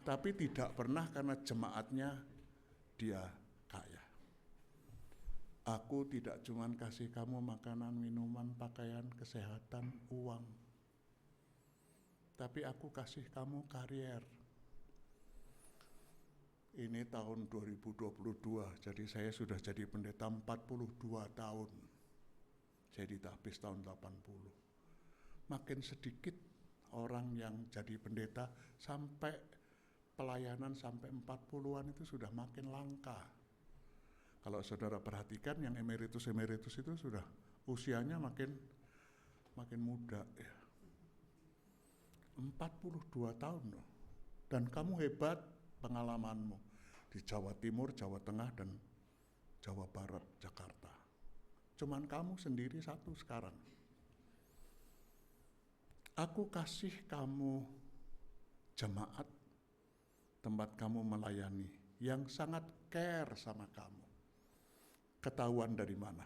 Speaker 2: Tapi tidak pernah karena jemaatnya dia kaya. Aku tidak cuma kasih kamu makanan, minuman, pakaian, kesehatan, uang. Tapi aku kasih kamu karier. Ini tahun 2022, jadi saya sudah jadi pendeta 42 tahun. Saya ditahbis tahun 80. Makin sedikit orang yang jadi pendeta sampai pelayanan sampai 40-an itu sudah makin langka. Kalau saudara perhatikan yang emeritus-emeritus itu sudah usianya makin muda ya. 42 tahun loh. Dan kamu hebat pengalamanmu di Jawa Timur, Jawa Tengah, dan Jawa Barat, Jakarta. Cuman kamu sendiri satu sekarang. Aku kasih kamu jemaat, tempat kamu melayani, yang sangat care sama kamu. Ketahuan dari mana?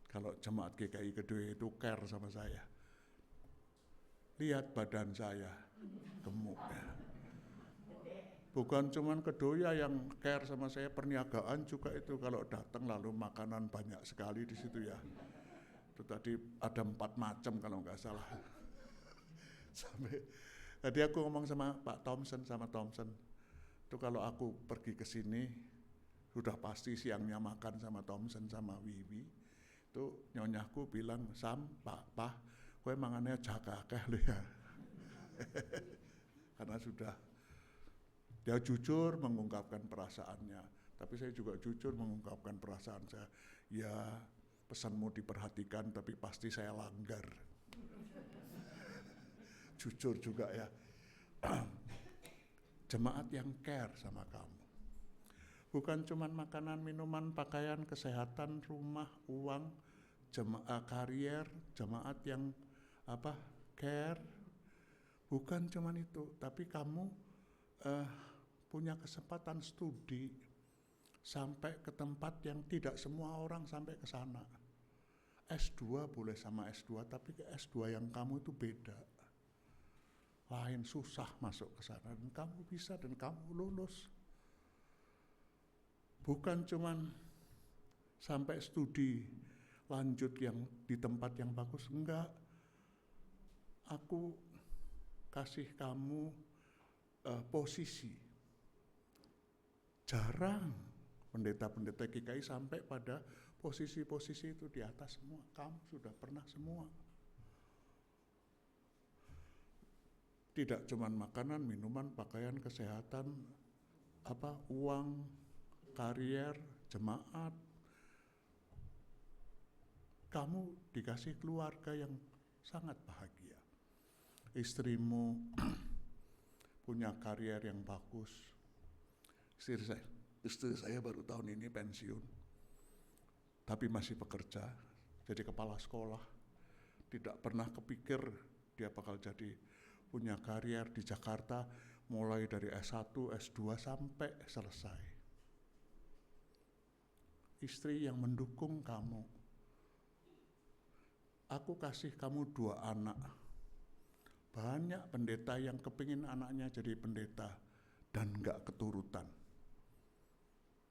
Speaker 2: Kalau jemaat GKI Kedua itu care sama saya. Lihat badan saya, gemuk ya. Bukan cuman Kedoya yang care sama saya, perniagaan juga itu kalau datang lalu makanan banyak sekali di situ ya. Itu tadi ada 4 macam kalau nggak salah. Sampai tadi aku ngomong sama Pak Thompson, itu kalau aku pergi ke sini sudah pasti siangnya makan sama Thompson sama Wiwi. Itu nyonyahku bilang, Sam, Pak, kowe mangannya jaga akeh lho ya. Karena sudah dia jujur mengungkapkan perasaannya, tapi saya juga jujur mengungkapkan perasaan saya. Ya, pesanmu diperhatikan, tapi pasti saya langgar. Jujur juga ya. Jemaat yang care sama kamu. Bukan cuma makanan, minuman, pakaian, kesehatan, rumah, uang, jemaat karier, jemaat yang care. Bukan cuma itu, tapi kamu punya kesempatan studi sampai ke tempat yang tidak semua orang sampai ke sana. S2 boleh sama S2, tapi ke S2 yang kamu itu beda. Lain, susah masuk ke sana, dan kamu bisa dan kamu lulus. Bukan cuman sampai studi lanjut yang di tempat yang bagus, enggak. Aku kasih kamu posisi. Jarang pendeta-pendeta GKI sampai pada posisi-posisi itu di atas semua. Kamu sudah pernah semua. Tidak cuman makanan, minuman, pakaian, kesehatan, uang, karier, jemaat, kamu dikasih keluarga yang sangat bahagia. Istrimu punya karier yang bagus. Istri saya baru tahun ini pensiun, tapi masih bekerja, jadi kepala sekolah. Tidak pernah kepikir dia bakal jadi punya karier di Jakarta, mulai dari S1, S2 sampai selesai. Istri yang mendukung kamu. Aku kasih kamu 2 anak. Banyak pendeta yang kepingin anaknya jadi pendeta dan gak keturutan.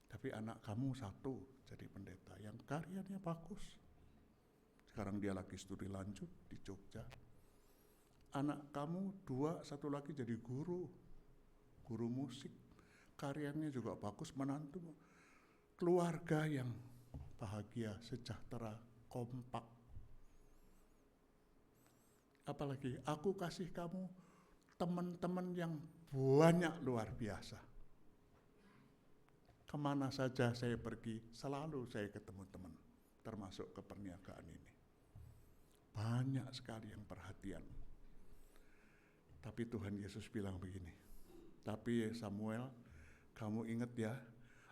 Speaker 2: Tapi anak kamu 1 jadi pendeta yang karyanya bagus. Sekarang dia lagi studi lanjut di Jogja. Anak kamu 2, 1 lagi jadi guru musik. Karyanya juga bagus, menantu. Keluarga yang bahagia, sejahtera, kompak. Apalagi aku kasih kamu teman-teman yang banyak luar biasa. Kemana saja saya pergi, selalu saya ketemu teman, termasuk ke perniagaan ini. Banyak sekali yang perhatian. Tapi Tuhan Yesus bilang begini, tapi Samuel, kamu ingat ya,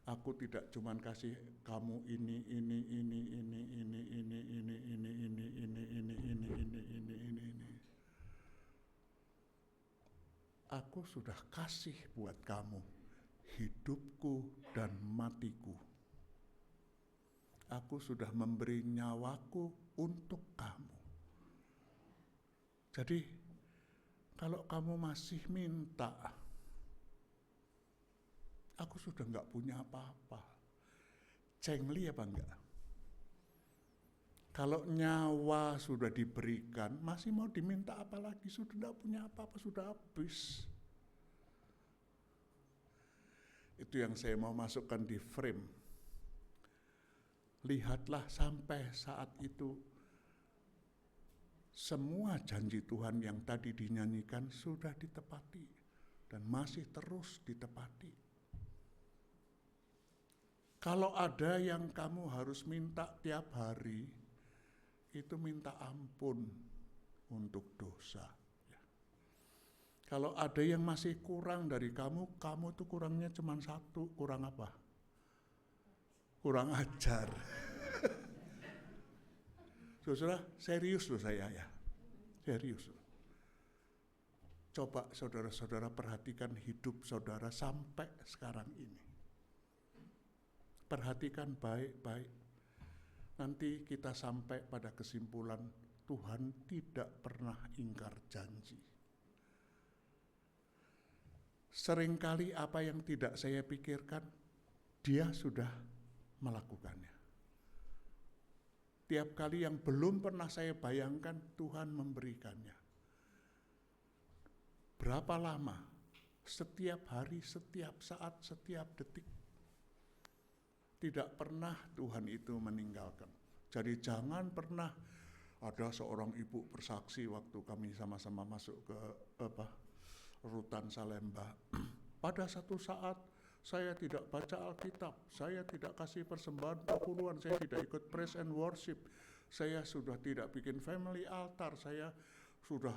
Speaker 2: aku tidak cuma kasih kamu ini. Aku sudah kasih buat kamu hidupku dan matiku. Aku sudah memberi nyawaku untuk kamu. Jadi, kalau kamu masih minta, aku sudah enggak punya apa-apa. Cengli apa enggak? Kalau nyawa sudah diberikan, masih mau diminta apa lagi? Sudah enggak punya apa-apa, sudah habis. Itu yang saya mau masukkan di frame. Lihatlah sampai saat itu, semua janji Tuhan yang tadi dinyanyikan sudah ditepati dan masih terus ditepati. Kalau ada yang kamu harus minta tiap hari, itu minta ampun untuk dosa. Kalau ada yang masih kurang dari kamu tuh kurangnya cuma 1, kurang apa? Kurang ajar. Saudara, serius loh saya ya. Serius loh. Coba saudara-saudara perhatikan hidup saudara sampai sekarang ini. Perhatikan baik-baik. Nanti kita sampai pada kesimpulan Tuhan tidak pernah ingkar janji. Seringkali apa yang tidak saya pikirkan, Dia sudah melakukannya. Tiap kali yang belum pernah saya bayangkan, Tuhan memberikannya. Berapa lama? Setiap hari, setiap saat, setiap detik. Tidak pernah Tuhan itu meninggalkan. Jadi jangan pernah, ada seorang ibu bersaksi waktu kami sama-sama masuk ke Rutan Salemba. Pada satu saat saya tidak baca Alkitab, saya tidak kasih persembahan perpuluhan, saya tidak ikut praise and worship, saya sudah tidak bikin family altar, saya sudah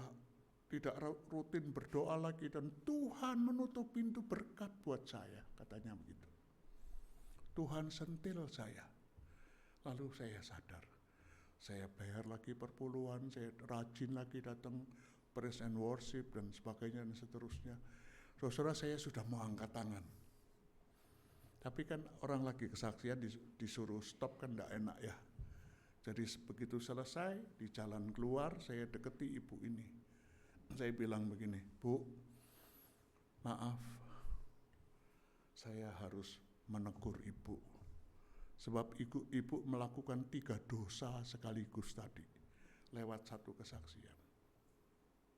Speaker 2: tidak rutin berdoa lagi, dan Tuhan menutup pintu berkat buat saya, katanya begitu. Tuhan sentil saya. Lalu saya sadar, saya bayar lagi perpuluhan, saya rajin lagi datang praise and worship dan sebagainya dan seterusnya. Saudara, saya sudah mau angkat tangan. Tapi kan orang lagi kesaksian disuruh stop kan enggak enak ya. Jadi begitu selesai, di jalan keluar saya deketi ibu ini. Saya bilang begini, Bu, maaf, saya harus menegur ibu. Sebab ibu melakukan 3 dosa sekaligus tadi, lewat satu kesaksian.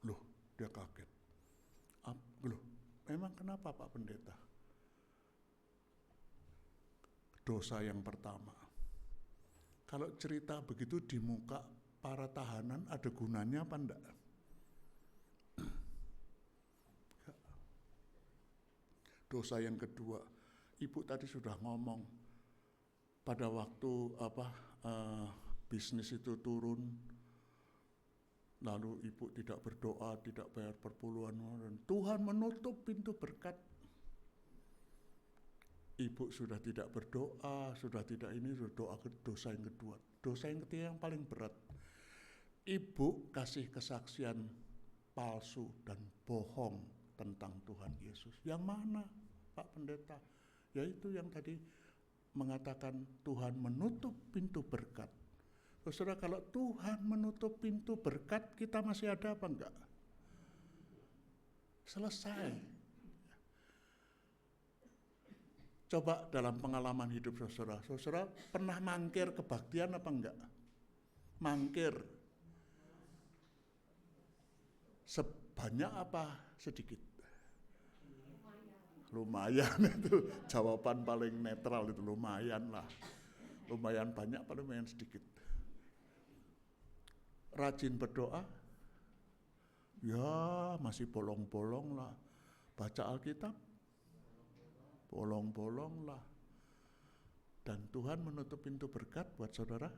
Speaker 2: Loh, dia kaget. Loh, memang kenapa Pak Pendeta? Dosa yang pertama, kalau cerita begitu di muka para tahanan ada gunanya apa enggak? Dosa yang kedua, ibu tadi sudah ngomong pada waktu bisnis itu turun, lalu ibu tidak berdoa, tidak bayar perpuluhan, dan Tuhan menutup pintu berkat. Ibu sudah tidak berdoa, sudah tidak ini, sudah doa ke dosa yang kedua. Dosa yang ketiga yang paling berat. Ibu kasih kesaksian palsu dan bohong tentang Tuhan Yesus. Yang mana, Pak Pendeta? Yaitu yang tadi mengatakan Tuhan menutup pintu berkat. Saudara, kalau Tuhan menutup pintu berkat, kita masih ada apa enggak? Selesai. Coba dalam pengalaman hidup saudara, saudara pernah mangkir kebaktian apa enggak? Mangkir. Sebanyak apa sedikit? Lumayan itu, jawaban paling netral itu, lumayan lah. Lumayan banyak apa lumayan sedikit? Rajin berdoa? Ya masih bolong-bolong lah. Baca Alkitab? Bolong-bolong lah. Dan Tuhan menutup pintu berkat buat saudara.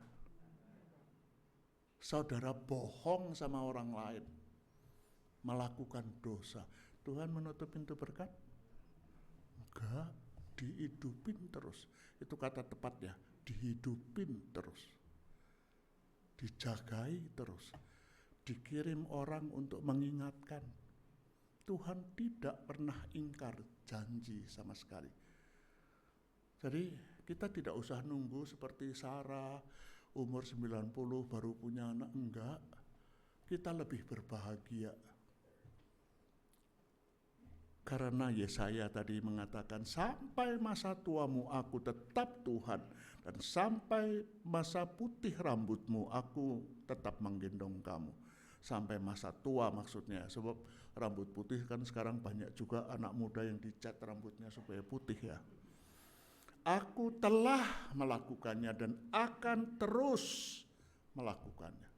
Speaker 2: Saudara bohong sama orang lain, melakukan dosa, Tuhan menutup pintu berkat? Enggak, dihidupin terus. Itu kata tepatnya, dihidupin terus, dijagai terus, dikirim orang untuk mengingatkan. Tuhan tidak pernah ingkar janji sama sekali. Jadi kita tidak usah nunggu seperti Sarah umur 90 baru punya anak, enggak. Kita lebih berbahagia. Karena Yesaya tadi mengatakan, sampai masa tuamu aku tetap Tuhan, dan sampai masa putih rambutmu aku tetap menggendong kamu. Sampai masa tua maksudnya, sebab rambut putih kan sekarang banyak juga anak muda yang dicat rambutnya supaya putih ya. Aku telah melakukannya dan akan terus melakukannya.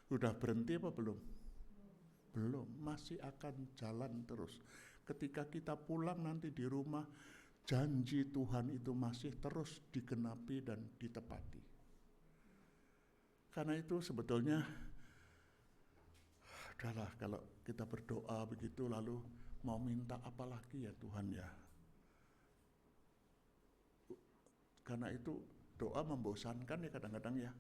Speaker 2: Sudah berhenti apa belum? Belum, masih akan jalan terus. Ketika kita pulang nanti di rumah, janji Tuhan itu masih terus digenapi dan ditepati. Karena itu sebetulnya udahlah, kalau kita berdoa begitu lalu mau minta apa lagi ya Tuhan ya. Karena itu doa membosankan ya kadang-kadang ya.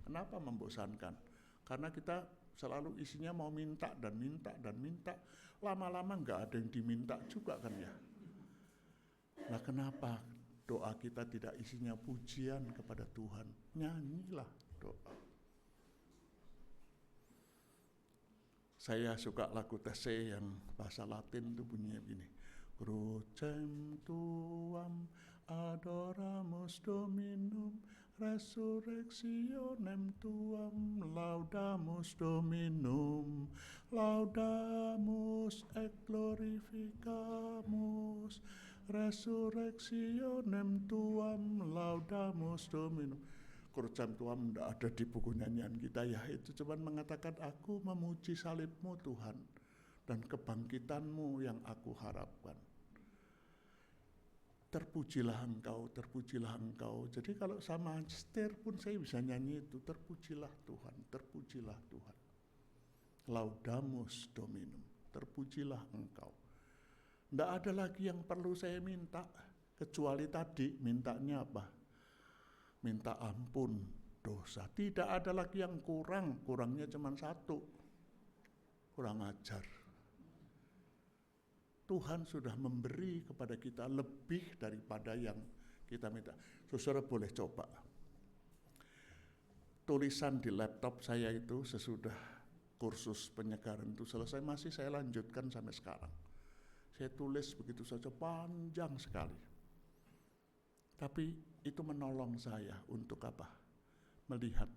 Speaker 2: Kenapa membosankan? Karena kita selalu isinya mau minta dan minta dan minta. Lama-lama nggak ada yang diminta juga kan ya. Nah kenapa doa kita tidak isinya pujian kepada Tuhan? Nyanyilah doa. Saya suka lagu Tese yang bahasa Latin itu bunyinya begini. Crucem tuam adoramus Dominum, resurrectionem tuam laudamus Dominum, laudamus et glorificamus, resurrectionem tuam laudamus Dominum. Kurcam tuam tidak ada di buku nyanyian kita ya, itu cuma mengatakan aku memuji salibmu Tuhan dan kebangkitanmu yang aku harapkan. Terpujilah engkau, terpujilah engkau. Jadi kalau sama setir pun saya bisa nyanyi itu, terpujilah Tuhan, terpujilah Tuhan. Laudamus Dominum, terpujilah engkau. Tidak ada lagi yang perlu saya minta, kecuali tadi mintanya apa? Minta ampun dosa. Tidak ada lagi yang kurang, kurangnya cuma satu, kurang ajar. Tuhan sudah memberi kepada kita lebih daripada yang kita minta. Saudara boleh coba. Tulisan di laptop saya itu sesudah kursus penyegaran itu selesai, masih saya lanjutkan sampai sekarang. Saya tulis begitu saja panjang sekali. Tapi itu menolong saya untuk apa? Melihat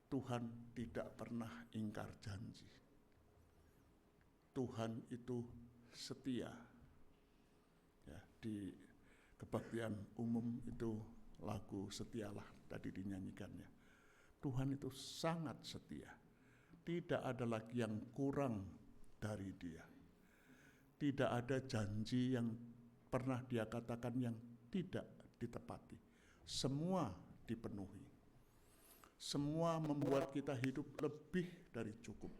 Speaker 2: Tuhan tidak pernah ingkar janji. Tuhan itu setia. Ya, di kebaktian umum itu lagu Setialah tadi dinyanyikannya. Tuhan itu sangat setia. Tidak ada lagi yang kurang dari Dia. Tidak ada janji yang pernah Dia katakan yang tidak ditepati. Semua dipenuhi. semua membuat kita hidup lebih dari cukup.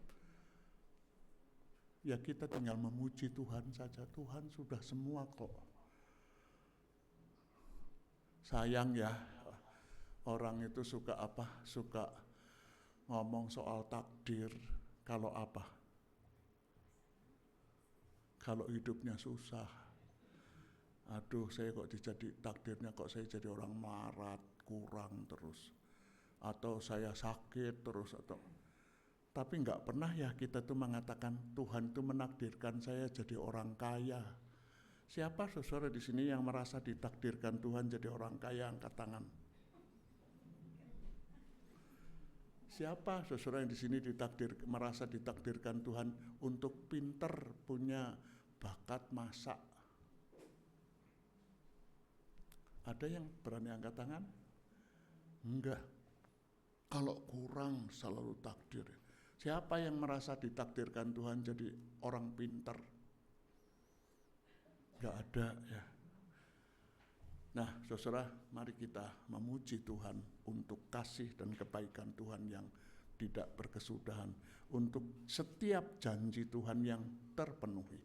Speaker 2: Ya kita tinggal memuji Tuhan saja, Tuhan sudah semua kok. Sayang ya, orang itu suka ngomong soal takdir, kalau kalau hidupnya susah. Aduh, saya kok takdirnya kok saya jadi orang melarat, kurang terus. Atau saya sakit terus, tapi nggak pernah ya kita tuh mengatakan Tuhan tuh menakdirkan saya jadi orang kaya. Siapa saudara di sini yang merasa ditakdirkan Tuhan jadi orang kaya, angkat tangan. Siapa saudara yang di sini merasa ditakdirkan Tuhan untuk pinter, punya bakat masak? Ada yang berani angkat tangan? Enggak. Kalau kurang selalu takdir. Siapa yang merasa ditakdirkan Tuhan jadi orang pintar? Gak ada ya. Nah, saudara, mari kita memuji Tuhan untuk kasih dan kebaikan Tuhan yang tidak berkesudahan, untuk setiap janji Tuhan yang terpenuhi,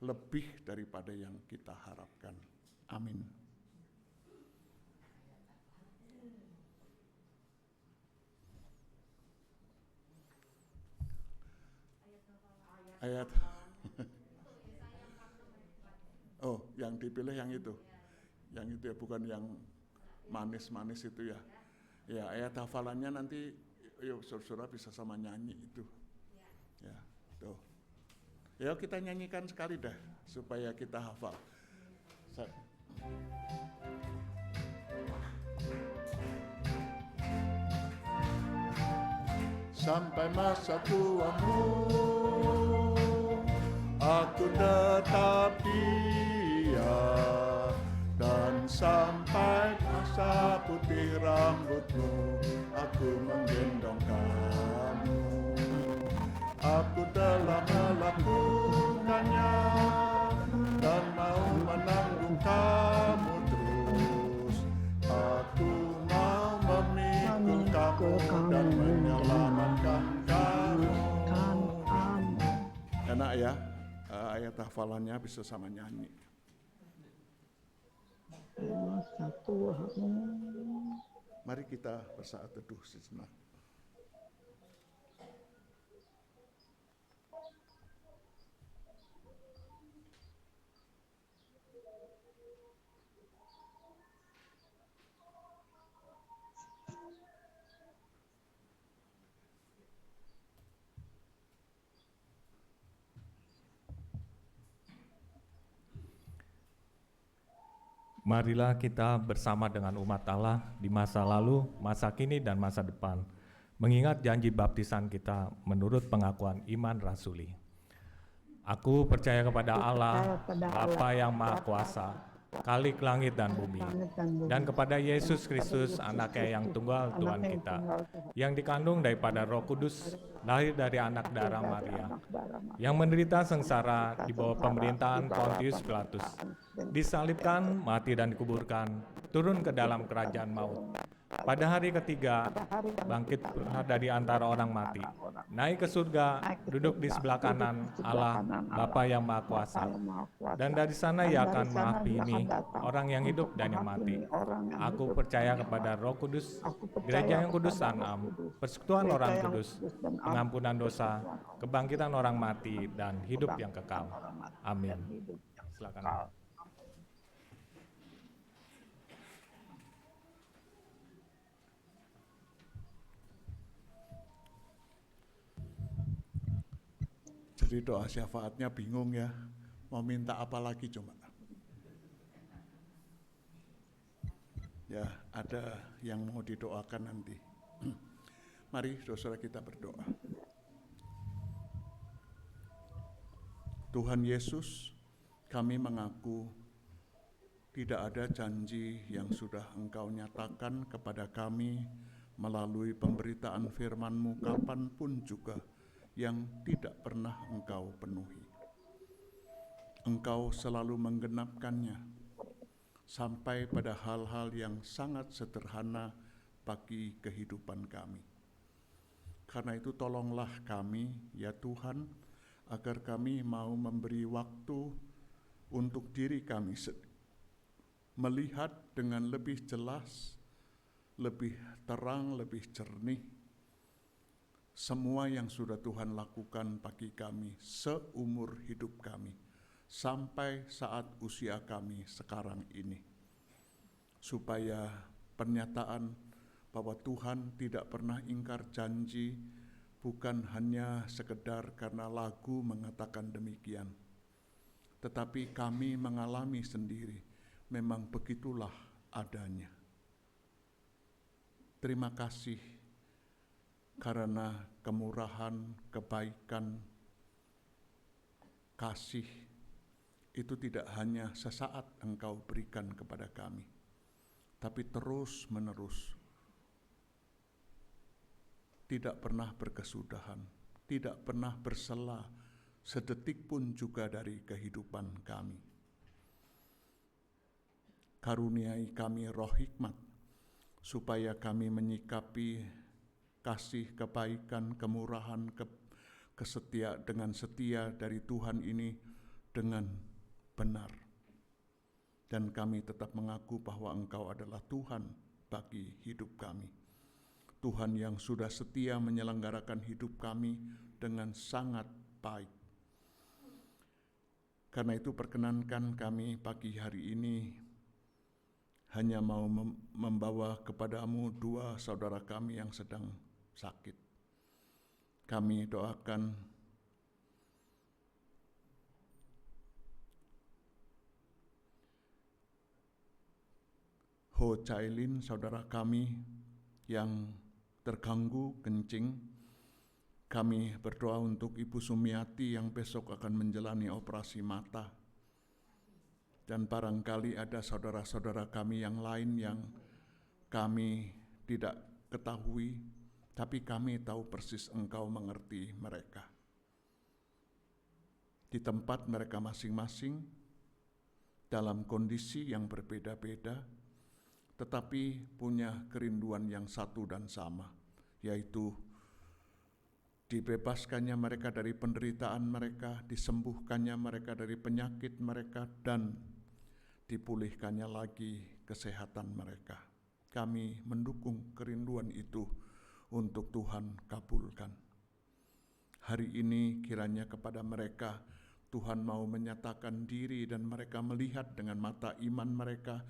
Speaker 2: lebih daripada yang kita harapkan. Amin. Ayat. Oh, yang dipilih yang itu. Yang itu ya, bukan yang manis-manis itu ya. Ya, ayat hafalannya nanti yuk saudara bisa sama nyanyi itu. Ya, tuh. Ya, kita nyanyikan sekali dah supaya kita hafal. Sampai masa tuamu aku tetap dia, dan sampai masa putih rambutmu aku menggendong kamu. Aku telah melakukannya dan mau menanggung kamu terus. Aku mau memikul kamu dan menyelamatkan kamu. Enak ya, ayat hafalannya bisa sama nyanyi. Mari kita bersaat teduh sejenak.
Speaker 5: Marilah kita bersama dengan umat Allah di masa lalu, masa kini, dan masa depan, mengingat janji baptisan kita menurut pengakuan iman rasuli. Aku percaya kepada Allah, Bapa yang Maha Kuasa, Khalik langit dan bumi, dan kepada Yesus Kristus, Anaknya yang tunggal Tuhan kita, yang dikandung daripada Roh Kudus, lahir dari anak darah Maria, yang menderita sengsara di bawah pemerintahan Pontius Pilatus, disalibkan, mati dan dikuburkan, turun ke dalam kerajaan maut. Pada hari ketiga, bangkit dari antara orang mati, naik ke surga, duduk di sebelah kanan Allah, Bapa yang Maha Kuasa. Dan dari sana Ia akan menghakimi orang yang hidup dan yang mati. Aku percaya kepada Roh Kudus, gereja yang kudus dan am, persekutuan orang kudus, pengampunan dosa, kebangkitan orang mati, dan hidup yang kekal. Amin. Silakan.
Speaker 2: Jadi doa syafaatnya bingung ya, mau minta apa lagi coba? Ya, ada yang mau didoakan nanti. Mari saudara kita berdoa. Tuhan Yesus, kami mengaku tidak ada janji yang sudah Engkau nyatakan kepada kami melalui pemberitaan firman-Mu kapanpun juga yang tidak pernah Engkau penuhi. Engkau selalu menggenapkannya sampai pada hal-hal yang sangat sederhana bagi kehidupan kami. Karena itu tolonglah kami, ya Tuhan, agar kami mau memberi waktu untuk diri kami melihat dengan lebih jelas, lebih terang, lebih jernih semua yang sudah Tuhan lakukan bagi kami seumur hidup kami sampai saat usia kami sekarang ini. Supaya pernyataan bahwa Tuhan tidak pernah ingkar janji bukan hanya sekedar karena lagu mengatakan demikian, tetapi kami mengalami sendiri, memang begitulah adanya. Terima kasih karena kemurahan, kebaikan, kasih itu tidak hanya sesaat Engkau berikan kepada kami, tapi terus-menerus, tidak pernah berkesudahan, tidak pernah bersela sedetik pun juga dari kehidupan kami. Karuniai kami roh hikmat, supaya kami menyikapi kasih, kebaikan, kemurahan, dengan setia dari Tuhan ini dengan benar. Dan kami tetap mengaku bahwa Engkau adalah Tuhan bagi hidup kami. Tuhan yang sudah setia menyelenggarakan hidup kami dengan sangat baik. Karena itu perkenankan kami pagi hari ini hanya mau membawa kepadamu dua saudara kami yang sedang sakit. Kami doakan Ho Cailin, saudara kami yang terganggu kencing. Kami berdoa untuk Ibu Sumiati yang besok akan menjalani operasi mata. Dan barangkali ada saudara-saudara kami yang lain yang kami tidak ketahui, tapi kami tahu persis Engkau mengerti mereka. Di tempat mereka masing-masing, dalam kondisi yang berbeda-beda, tetapi punya kerinduan yang satu dan sama, yaitu dibebaskannya mereka dari penderitaan mereka, disembuhkannya mereka dari penyakit mereka, dan dipulihkannya lagi kesehatan mereka. Kami mendukung kerinduan itu untuk Tuhan kabulkan. Hari ini kiranya kepada mereka Tuhan mau menyatakan diri dan mereka melihat dengan mata iman mereka,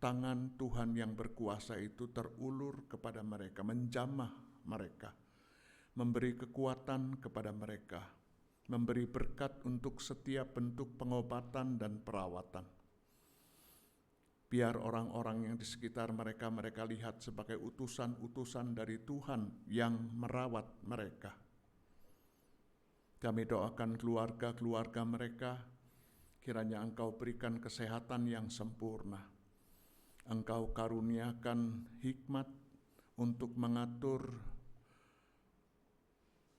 Speaker 2: tangan Tuhan yang berkuasa itu terulur kepada mereka, menjamah mereka, memberi kekuatan kepada mereka, memberi berkat untuk setiap bentuk pengobatan dan perawatan. Biar orang-orang yang di sekitar mereka lihat sebagai utusan-utusan dari Tuhan yang merawat mereka. Kami doakan keluarga-keluarga mereka, kiranya Engkau berikan kesehatan yang sempurna. Engkau karuniakan hikmat untuk mengatur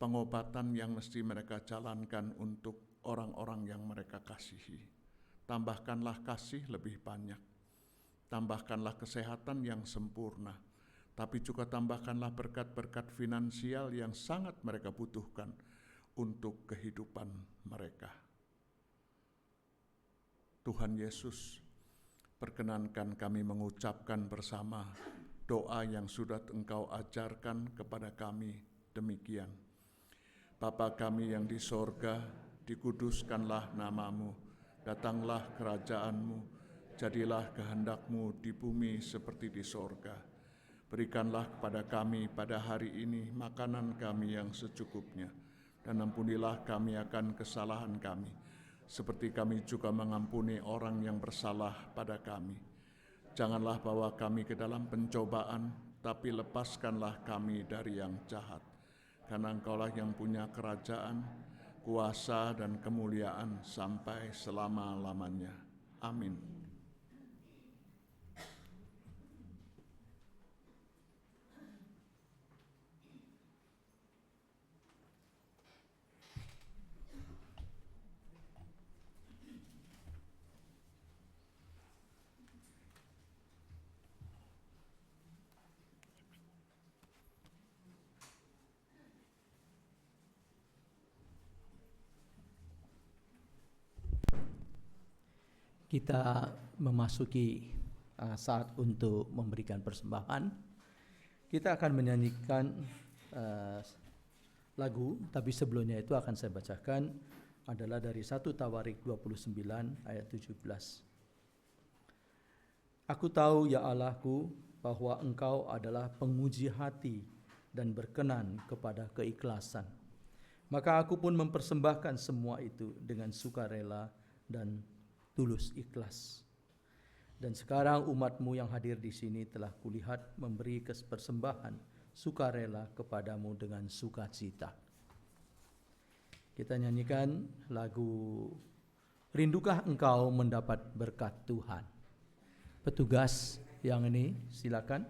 Speaker 2: pengobatan yang mesti mereka jalankan untuk orang-orang yang mereka kasihi. Tambahkanlah kasih lebih banyak. Tambahkanlah kesehatan yang sempurna, tapi juga tambahkanlah berkat-berkat finansial yang sangat mereka butuhkan untuk kehidupan mereka. Tuhan Yesus, perkenankan kami mengucapkan bersama doa yang sudah Engkau ajarkan kepada kami demikian. Bapa kami yang di sorga, dikuduskanlah namamu, datanglah kerajaanmu, jadilah kehendak-Mu di bumi seperti di sorga. Berikanlah kepada kami pada hari ini makanan kami yang secukupnya, dan ampunilah kami akan kesalahan kami, seperti kami juga mengampuni orang yang bersalah pada kami. Janganlah bawa kami ke dalam pencobaan, tapi lepaskanlah kami dari yang jahat. Karena Engkaulah yang punya kerajaan, kuasa, dan kemuliaan sampai selama-lamanya. Amin.
Speaker 1: kita memasuki saat untuk memberikan persembahan. Kita akan menyanyikan lagu, tapi sebelumnya itu akan saya bacakan adalah dari 1 Tawarik 29 ayat 17. Aku tahu ya Allahku bahwa Engkau adalah penguji hati dan berkenan kepada keikhlasan. Maka aku pun mempersembahkan semua itu dengan sukarela dan tulus ikhlas. Dan sekarang umat-Mu yang hadir di sini telah kulihat memberi persembahan sukarela kepadamu dengan sukacita. Kita nyanyikan lagu Rindukah Engkau Mendapat Berkat Tuhan. Petugas yang ini silakan.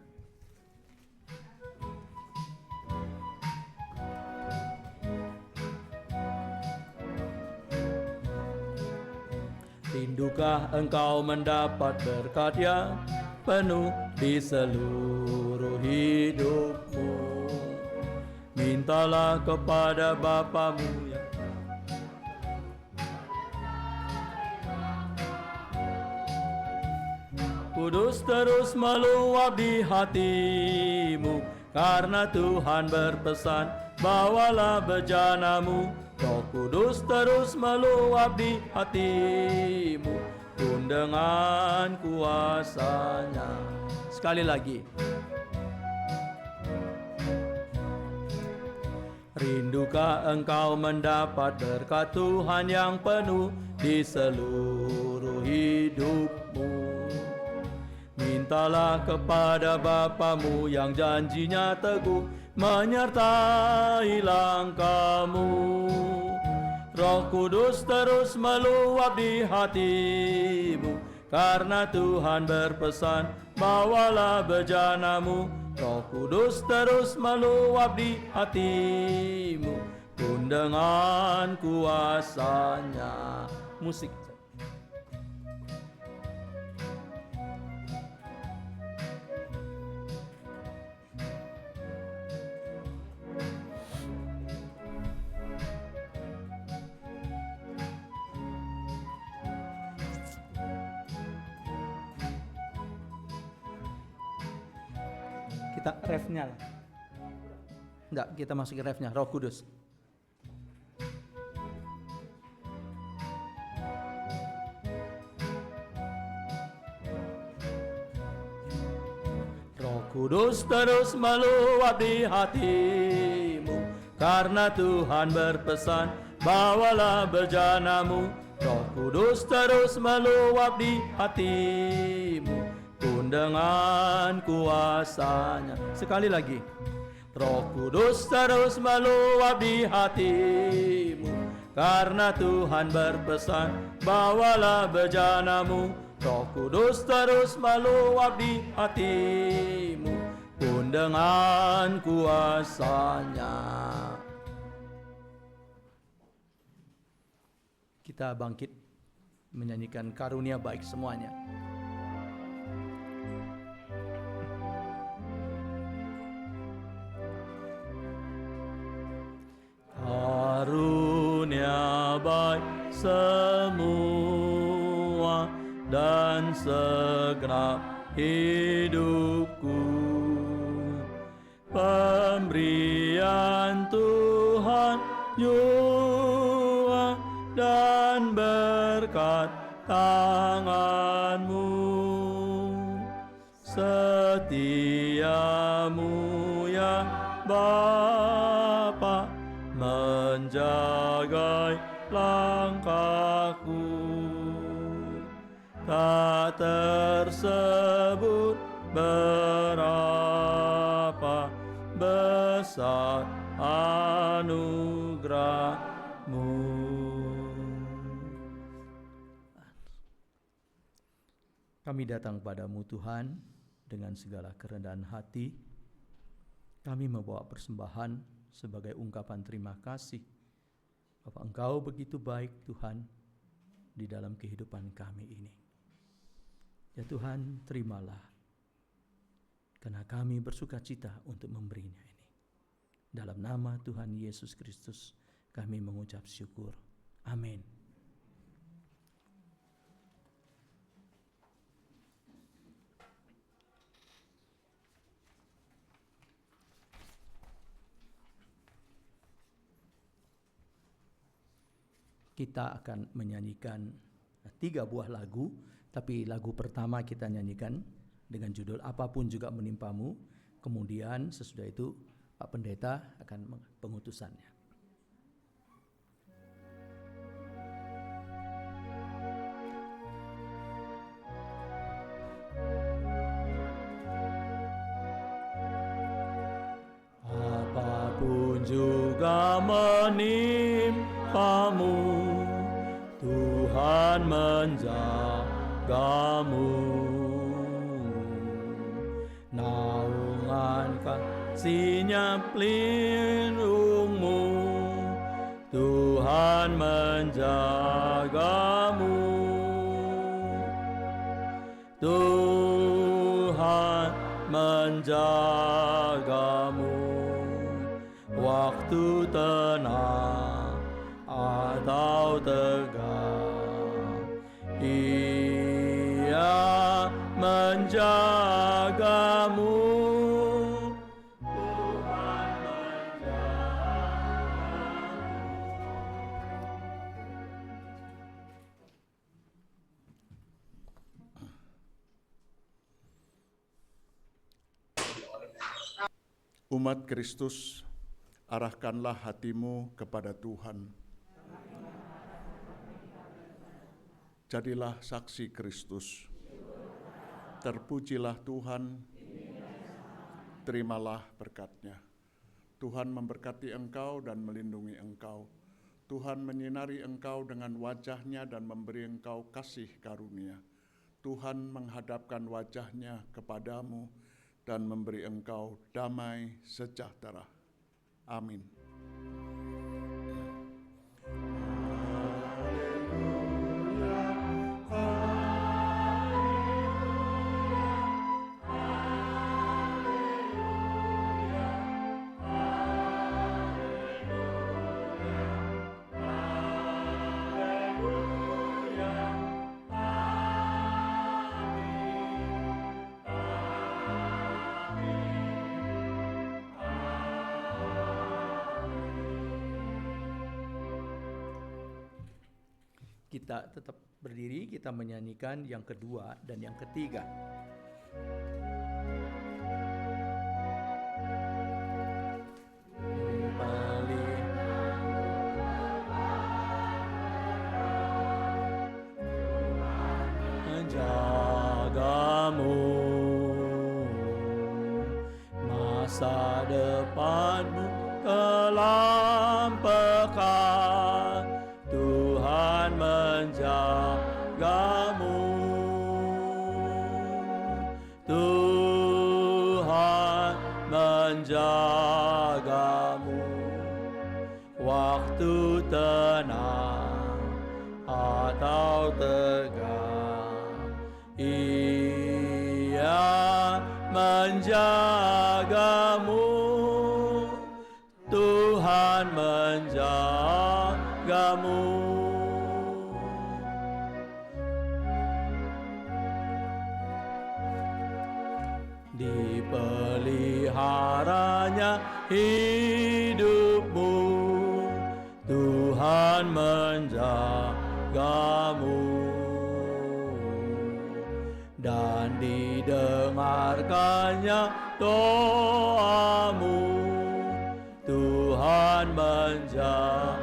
Speaker 1: Rindukah engkau mendapat berkat yang penuh di seluruh hidupmu? Mintalah kepada Bapamu yang kudus, terus meluap di hatimu, karena Tuhan berpesan, bawalah bejanamu. Roh Kudus terus meluap di hatimu, pun dengan kuasanya. Sekali lagi. Rindukah engkau mendapat berkat Tuhan yang penuh di seluruh hidupmu? Mintalah kepada Bapamu yang janjinya teguh menyertai langkahmu. Roh Kudus terus meluap di hatimu, karena Tuhan berpesan, bawalah bejanamu. Roh Kudus terus meluap di hatimu, pun dengan kuasanya. Musik. Kita refnya lah. Enggak, kita masukin refnya, Roh Kudus. Roh Kudus terus meluap di hatimu, karena Tuhan berpesan, bawalah bejanamu. Roh Kudus terus meluap di hatimu, pun dengan kuasanya. Sekali lagi. Roh Kudus terus meluap di hatimu, karena Tuhan berpesan, bawalah bejanamu. Roh Kudus terus meluap di hatimu, pun dengan kuasanya. Kita bangkit menyanyikan karunia baik semuanya. Karunia baik semua dan segenap hidupku, pemberian Tuhan jua dan berkat tanganmu, setiamu ya Bapa, menjaga langkahku, tak tersebut berapa besar anugerah-Mu. Kami datang padamu Tuhan dengan segala kerendahan hati. Kami membawa persembahan sebagai ungkapan terima kasih bahwa Engkau begitu baik Tuhan di dalam kehidupan kami ini. Ya Tuhan, terimalah, karena kami bersuka cita untuk memberinya ini. Dalam nama Tuhan Yesus Kristus kami mengucap syukur. Amin. kita akan menyanyikan 3 buah lagu, tapi lagu pertama kita nyanyikan dengan judul Apapun Juga Menimpamu. Kemudian sesudah itu Pak Pendeta akan pengutusannya. Apapun juga menimpamu, Tuhan menjagamu. Naungan kasih-Nya pelindungmu, Tuhan menjagamu. Tuhan menjagamu waktu tenang atau tegang. Ia menjagamu. Tuhan menjagamu.
Speaker 2: Umat Kristus, arahkanlah hatimu kepada Tuhan. Jadilah saksi Kristus. Terpujilah Tuhan, terimalah berkat-Nya. Tuhan memberkati engkau dan melindungi engkau. Tuhan menyinari engkau dengan wajah-Nya dan memberi engkau kasih karunia. Tuhan menghadapkan wajah-Nya kepadamu dan memberi engkau damai sejahtera. Amin.
Speaker 1: Kita tetap berdiri, kita menyanyikan yang kedua dan yang ketiga. Menjagamu, masa depanmu kelam pekat, Tuhan menjagamu. Tuhan menjagamu waktu tenang atau tegang. Ia menjagamu. Tuhan menjagamu. Dipeliharanya hidupmu, Tuhan menjagamu. Dan didengarkannya doamu, Tuhan menjagamu.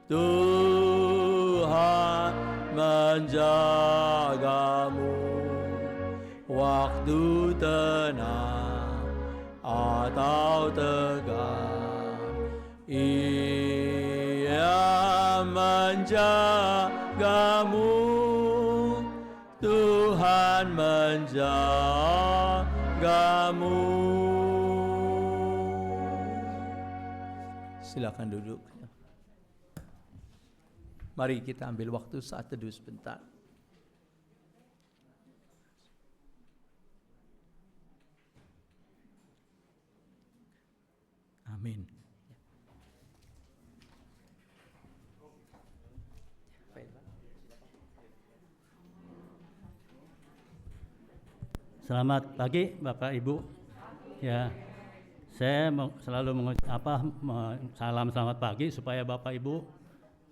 Speaker 1: Tuhan menjagamu waktu tenang atau tegang. Ia menjagamu. Tuhan menjagamu. Silakan duduk. Mari kita ambil waktu saat teduh sebentar. Amin.
Speaker 6: Selamat pagi Bapak Ibu. Ya, Saya selalu salam selamat pagi supaya Bapak Ibu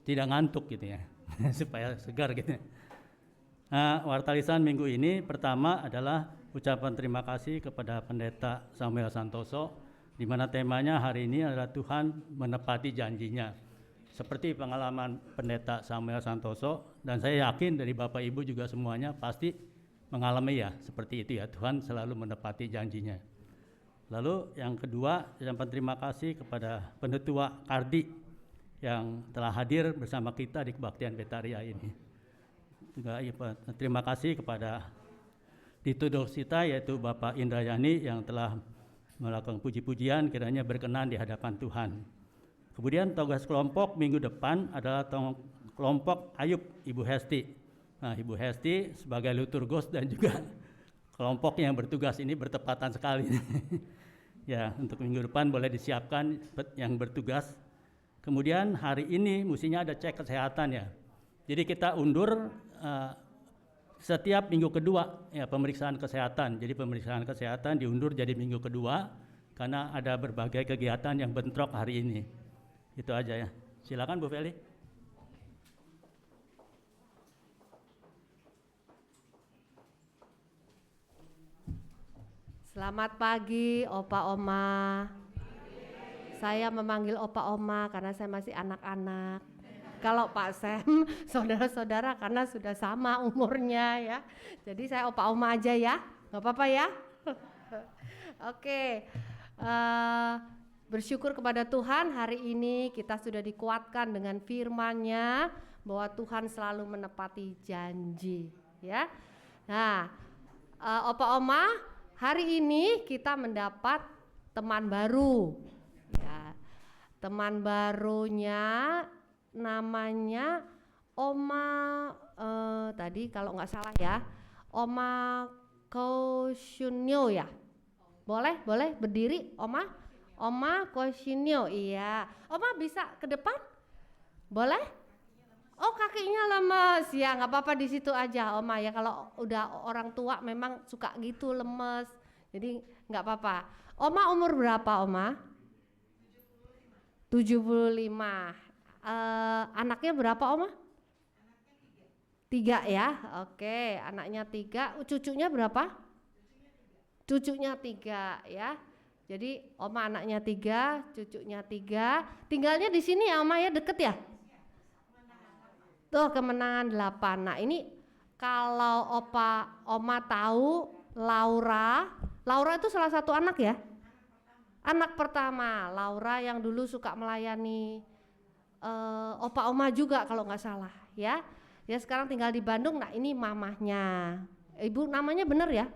Speaker 6: tidak ngantuk gitu ya, supaya segar gitu. Nah, wartalisan minggu ini pertama adalah ucapan terima kasih kepada Pendeta Samuel Santoso, di mana temanya hari ini adalah Tuhan menepati janjinya. Seperti pengalaman Pendeta Samuel Santoso, dan saya yakin dari Bapak Ibu juga semuanya pasti mengalami ya seperti itu ya, Tuhan selalu menepati janjinya. Lalu yang kedua, ucapan terima kasih kepada Penetua Kardi yang telah hadir bersama kita di kebaktian Betaria ini. Juga terima kasih kepada dituduh kita yaitu Bapak Indrayani yang telah melakukan puji-pujian, kiranya berkenan di hadapan Tuhan. Kemudian tugas kelompok minggu depan adalah kelompok Ayub Ibu Hesti. Nah, Ibu Hesti sebagai liturgos dan juga kelompok yang bertugas ini bertepatan sekali. Ya, untuk minggu depan boleh disiapkan yang bertugas. Kemudian hari ini mestinya ada cek kesehatan ya. Jadi kita undur setiap minggu kedua ya pemeriksaan kesehatan. Jadi pemeriksaan kesehatan diundur jadi minggu kedua karena ada berbagai kegiatan yang bentrok hari ini. Itu aja ya. Silakan Bu Feli.
Speaker 7: Selamat pagi Opa Oma. Saya memanggil Opa Oma karena saya masih anak-anak. Kalau Pak Sam, saudara-saudara karena sudah sama umurnya ya. Jadi saya Opa Oma aja ya, nggak apa-apa ya. Oke, bersyukur kepada Tuhan hari ini kita sudah dikuatkan dengan firman-Nya bahwa Tuhan selalu menepati janji ya. Nah, Opa Oma, hari ini kita mendapat teman baru. Ya, teman barunya namanya Oma tadi kalau nggak salah ya, Oma Koshunyo ya. Boleh berdiri Oma Koshunyo. Iya. Oma bisa ke depan? Boleh? Oh, kakinya lemes. Ya, nggak apa-apa di situ aja Oma ya. Kalau udah orang tua memang suka gitu lemes. Jadi nggak apa-apa. Oma umur berapa Oma? 75. Anaknya berapa Oma? Tiga ya. Oke, anaknya 3. Cucunya berapa? Cucunya 3 ya. Jadi Oma anaknya 3, cucunya 3. Tinggalnya di sini ya Oma ya, deket ya? Tuh, Kemenangan 8. Nah, ini kalau Oma tahu Laura itu salah satu anak ya? Anak pertama, Laura yang dulu suka melayani Opa Oma juga kalau nggak salah ya. Ya sekarang tinggal di Bandung. Nah, ini mamahnya. Ibu namanya bener ya?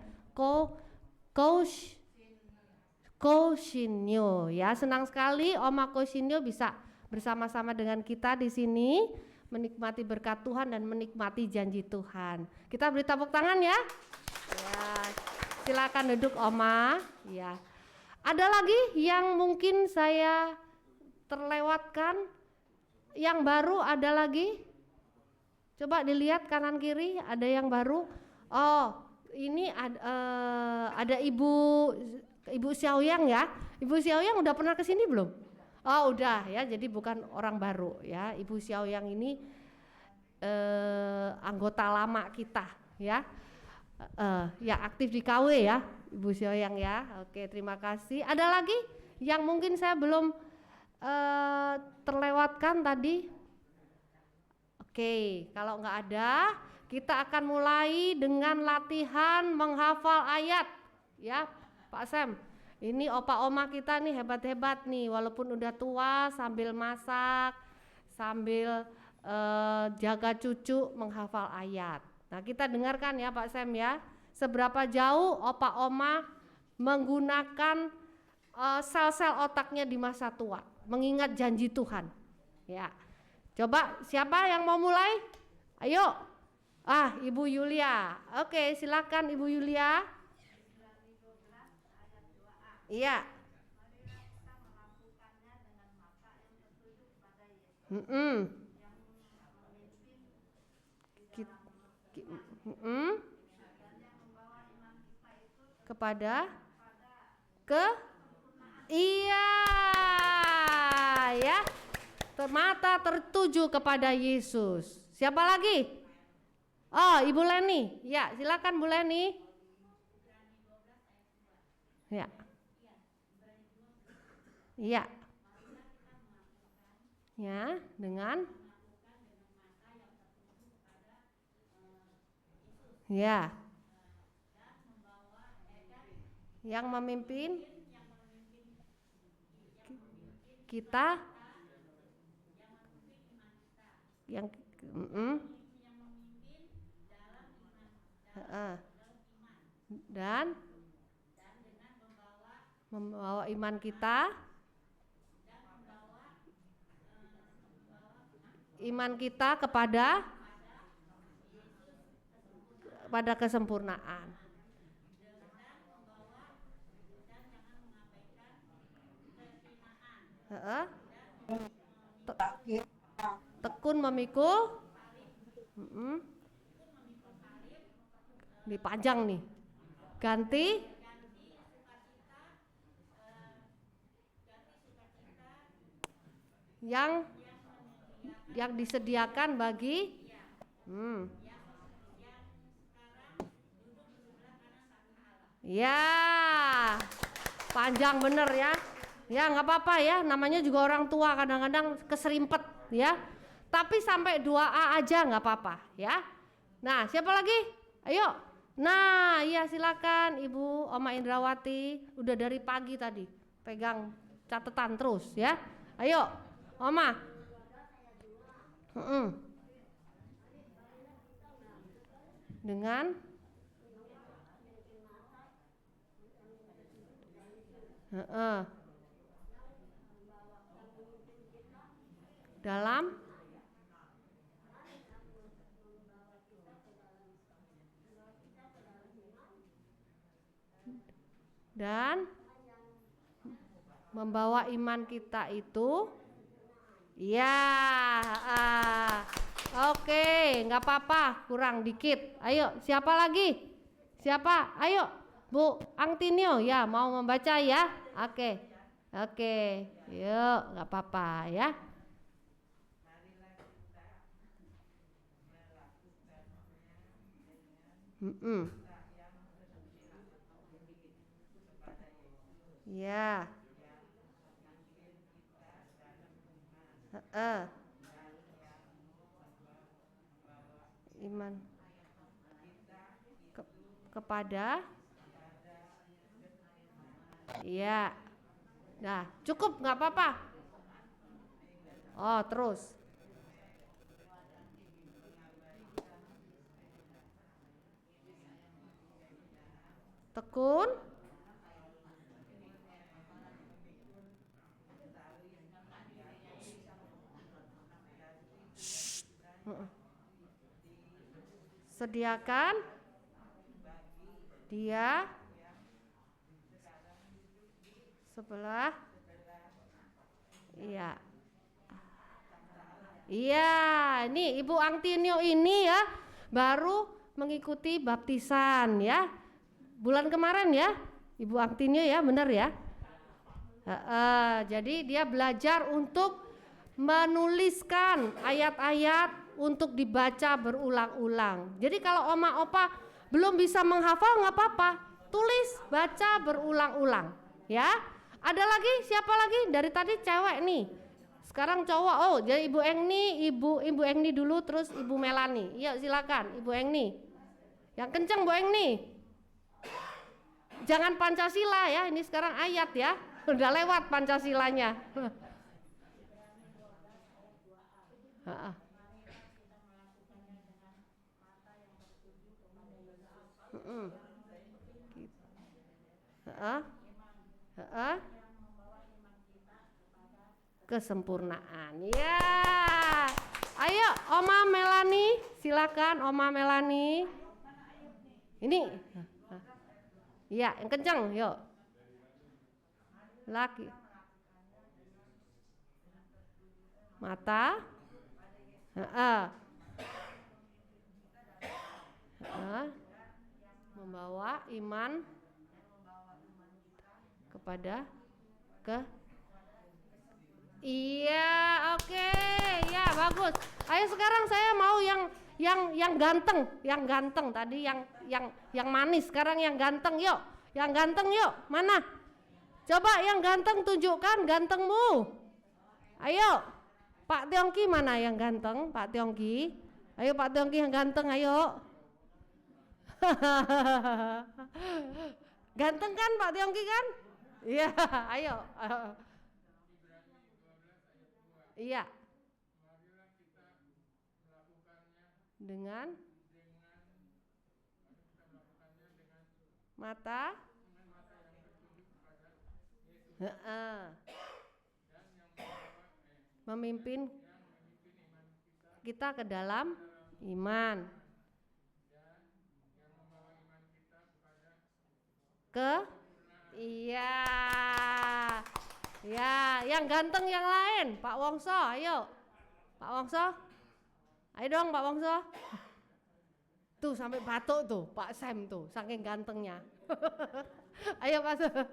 Speaker 7: Koshinyo ya. Senang sekali Oma Koshinyo bisa bersama-sama dengan kita di sini menikmati berkat Tuhan dan menikmati janji Tuhan. Kita beri tepuk tangan ya. Ya, silakan duduk Oma. Ya. Ada lagi yang mungkin saya terlewatkan? Yang baru ada lagi? Coba dilihat kanan kiri, ada yang baru. Oh, ini ada Ibu Xiaoyang ya. Ibu Xiaoyang udah pernah ke sini belum? Oh, udah ya. Jadi bukan orang baru ya. Ibu Xiaoyang ini anggota lama kita ya. Ya aktif di KW ya, Ibu Xiaoyang ya. Oke, terima kasih. Ada lagi yang mungkin saya belum terlewatkan tadi? Oke, kalau nggak ada, kita akan mulai dengan latihan menghafal ayat ya Pak Sam. Ini Opa Oma kita nih hebat-hebat nih, walaupun udah tua sambil masak, sambil jaga cucu menghafal ayat. Nah, kita dengarkan ya Pak Sam ya, seberapa jauh Opa Oma menggunakan sel-sel otaknya di masa tua, mengingat janji Tuhan. Ya, coba siapa yang mau mulai? Ayo, Ibu Yulia. Oke, silakan Ibu Yulia. Iya. Kepada mata tertuju kepada Yesus. Siapa lagi? Oh, Ibu Leni. Ya, silakan Bu Leni. Ya. Iya. Ya, dengan ya. Yang memimpin kita yang dan membawa iman kita kepada kesempurnaan. Tekun memikul dipanjang nih. Ganti yang disediakan bagi ya, panjang bener ya. Ya nggak apa-apa ya, namanya juga orang tua kadang-kadang keserimpet ya. Tapi sampai 2A aja nggak apa-apa ya. Nah, siapa lagi? Ayo. Nah, iya silakan Ibu Oma Indrawati, udah dari pagi tadi pegang catatan terus ya. Ayo, Oma. Dengan dalam dan membawa iman kita itu ya, oke, nggak apa-apa, kurang dikit. Ayo, siapa lagi? Siapa? Ayo, Bu Angtinio ya, mau membaca ya? Oke, yuk, nggak apa-apa ya. Ya. Iman kepada ya. Nah, cukup nggak apa-apa. Oh, terus. Tekun sediakan dia sebelah iya. Iya, ini Ibu Angtinio ini ya baru mengikuti baptisan ya. Bulan kemarin ya, Ibu Angtinio ya, benar ya? Jadi dia belajar untuk menuliskan ayat-ayat untuk dibaca berulang-ulang. Jadi kalau Oma Opa belum bisa menghafal nggak apa-apa, tulis, baca berulang-ulang ya. Ada lagi? Siapa lagi? Dari tadi cewek nih. Sekarang cowok. Oh, jadi Ibu Engni, Ibu Engni dulu, terus Ibu Melani. Iya, silakan Ibu Engni. Yang kenceng Bu Engni. Jangan Pancasila ya, ini sekarang ayat ya. Udah lewat Pancasilanya. Kesempurnaan. Ya. Ayo Oma Melani, silakan Oma Melani. Ini. Iya, yang kencang, yuk. Laki. Mata. Membawa iman kepada Iya, oke. Ya, bagus. Ayo sekarang saya mau yang ganteng tadi yang manis, sekarang yang ganteng yuk. Yang ganteng yuk. Mana? Coba yang ganteng tunjukkan gantengmu. Ayo. Pak Tiongki mana yang ganteng? Pak Tiongki. Ayo Pak Tiongki yang ganteng, ayo. Ganteng kan Pak Tiongki kan? Iya, ayo. Iya. Dengan mata. Memimpin kita ke dalam iman. Iya. Ya, yang ganteng yang lain, Pak Wongso, ayo. Pak Wongso. Ayo dong Pak Wongso. Tuh sampai batuk tuh, Pak Sam tuh, saking gantengnya. Ayo Pak Sam.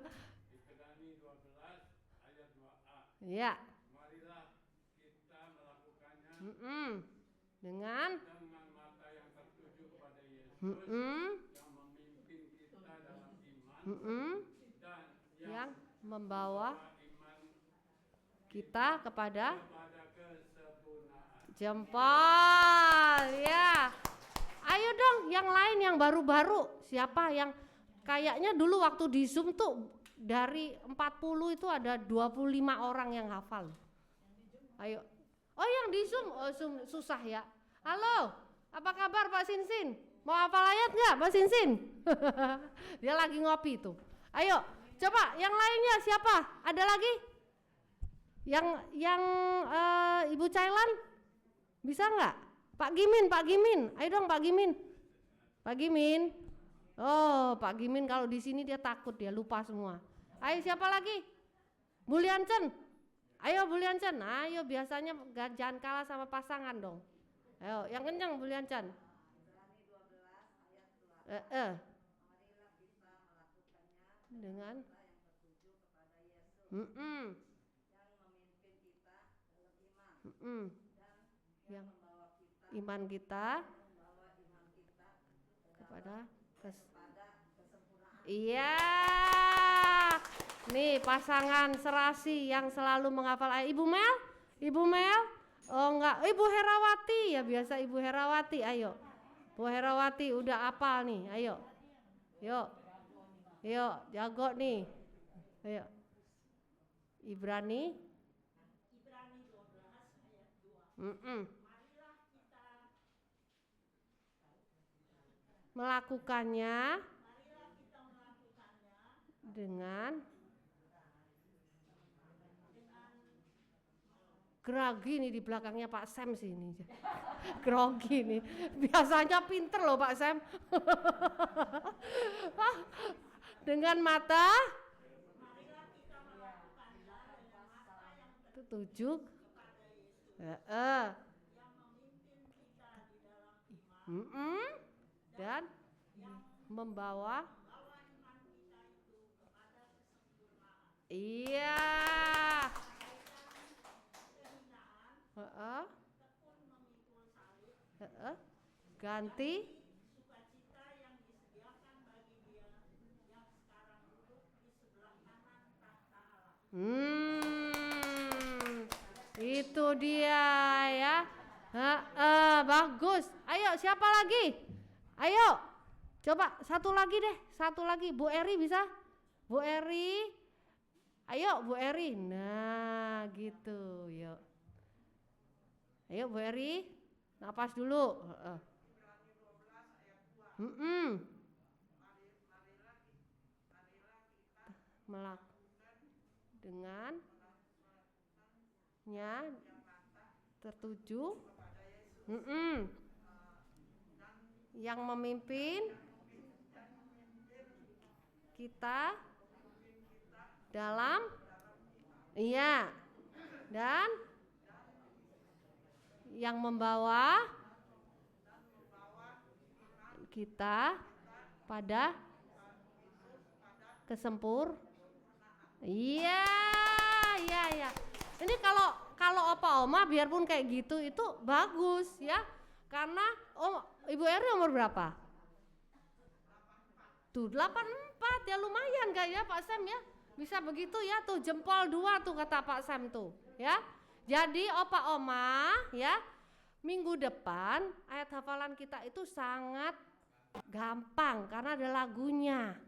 Speaker 8: Ibrani 12 ayat 2a.
Speaker 7: Iya.
Speaker 8: Marilah kita melakukannya
Speaker 7: Dengan
Speaker 8: mata yang tertuju kepada Yesus yang memimpin kita dalam iman dan
Speaker 7: yang membawa
Speaker 8: iman
Speaker 7: kita kepada
Speaker 8: pada kesempurnaan.
Speaker 7: jempol. Ya. Ayo dong yang lain yang baru-baru. Siapa yang kayaknya dulu waktu di Zoom tuh dari 40 itu ada 25 orang yang hafal. Ayo. Oh yang di Zoom, oh Zoom susah ya. Halo, apa kabar Pak Sinsin? Mau hafal ayat nggak Pak Sinsin? Dia lagi ngopi tuh. Ayo, coba yang lainnya siapa? Ada lagi? Yang Ibu Cailan bisa nggak? Pak Gimin, ayo dong Pak Gimin. Pak Gimin. Oh, Pak Gimin kalau di sini dia takut, dia lupa semua. Ayo siapa lagi? Buliancen. Ayo Buliancen. Ayo biasanya jangan kalah sama pasangan dong. Ayo, yang kencang Buliancen. Dengan yang iman kita kepada iya. Nih pasangan serasi yang selalu menghafal ayat. Ibu Mel? Oh enggak, Ibu Herawati ya, biasa Ibu Herawati. Ayo. Bu Herawati udah apal nih. Ayo. Yuk, jago nih. Ayo. Ibrani 12 ayat 2. Melakukannya dengan grogi nih di belakangnya Pak Sam sini. Grogi nih. Biasanya pinter loh Pak Sam. Dengan mata tertuju dan membawa iya ganti itu dia ya. Bagus. Ayo siapa lagi? Ayo coba satu lagi Bu Eri bisa? Bu Eri, ayo Bu Eri. Nah gitu, yuk. Ayo Bu Eri, napas dulu. Dengan tertuju yang memimpin kita dalam iya dan yang membawa kita pada kesempurnaan. Iya. Ini kalau kalau opa oma biarpun kayak gitu itu bagus ya. Karena Ibu Eri umur berapa? Tuh 84 ya, lumayan gak ya Pak Sam ya? Bisa begitu ya, tuh jempol 2 tuh kata Pak Sam tuh ya. Jadi opa oma ya, minggu depan ayat hafalan kita itu sangat gampang karena ada lagunya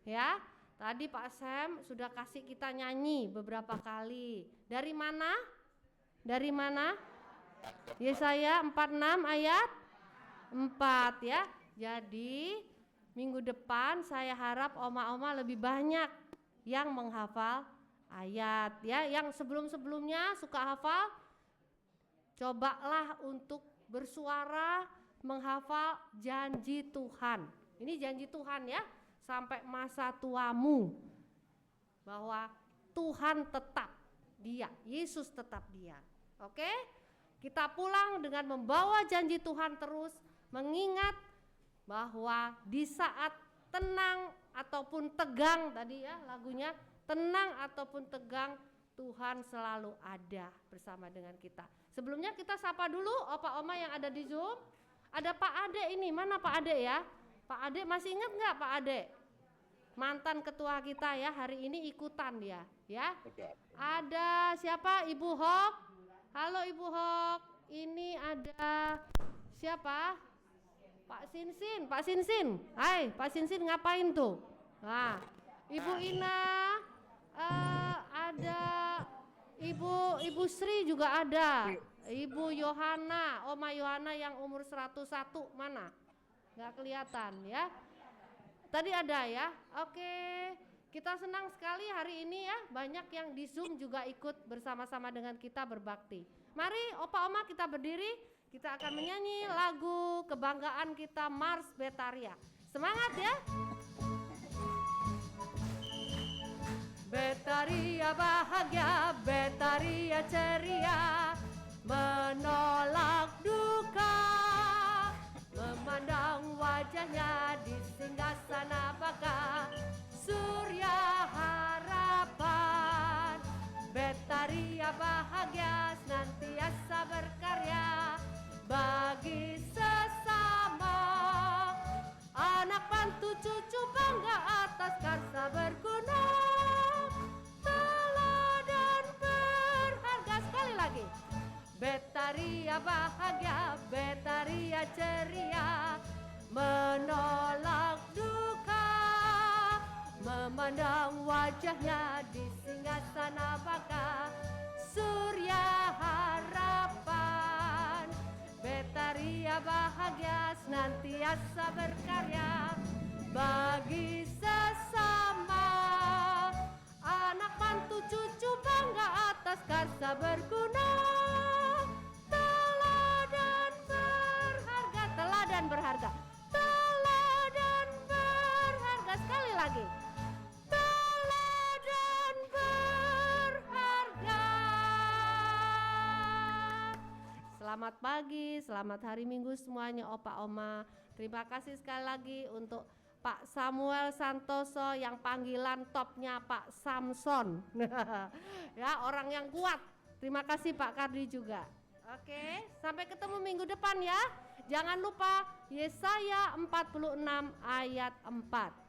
Speaker 7: ya. Tadi Pak Sam sudah kasih kita nyanyi beberapa kali. Dari mana? Dari mana? Yesaya 46 ayat 4 ya. Jadi minggu depan saya harap oma-oma lebih banyak yang menghafal ayat ya. Yang sebelum-sebelumnya suka hafal, cobalah untuk bersuara menghafal janji Tuhan. Ini janji Tuhan ya, sampai masa tuamu, bahwa Tuhan tetap dia, Yesus tetap dia. Oke? Kita pulang dengan membawa janji Tuhan terus, mengingat bahwa di saat tenang ataupun tegang, tadi ya lagunya, tenang ataupun tegang, Tuhan selalu ada bersama dengan kita. Sebelumnya kita sapa dulu opa oma yang ada di Zoom. Ada Pak Ade ini, mana Pak Ade ya? Pak Ade masih ingat nggak Pak Ade? Mantan ketua kita ya, hari ini ikutan dia ya. Ada siapa? Ibu Hok. Halo Ibu Hok. Ini ada siapa? Pak Sinsin. Pak Sinsin. Hai, Pak Sinsin ngapain tuh? Nah, Ibu Ina, ada Ibu Sri juga ada. Ibu Yohana, Oma Yohana yang umur 101 mana? Nggak kelihatan ya. Tadi ada ya. Oke, kita senang sekali hari ini ya, banyak yang di Zoom juga ikut bersama-sama dengan kita berbakti. Mari opa oma kita berdiri, kita akan menyanyi lagu kebanggaan kita, Mars Betaria. Semangat ya. Betaria bahagia, Betaria ceria, menolak duka, memandang wajahnya di singgasana baka, surya harapan. Betaria bahagia senantiasa berkarya bagi sesama, anak mantu cucu bangga atas karsa berguna, teladan berharga. Sekali lagi, Betaria bahagia, Betaria ceria, menolak duka, memandang wajahnya di singgasana baka, surya harapan. Betaria bahagia senantiasa berkarya bagi sesama, anak mantu cucu bangga atas karsa berguna, teladan berharga, teladan berharga, teladan berharga. Sekali lagi, teladan berharga. Selamat pagi, selamat hari Minggu semuanya opa oma. Terima kasih sekali lagi untuk Pak Samuel Santoso yang panggilan topnya Pak Samson. Ya, orang yang kuat. Terima kasih Pak Kardi juga. Oke, sampai ketemu minggu depan ya. Jangan lupa Yesaya 46 ayat 4.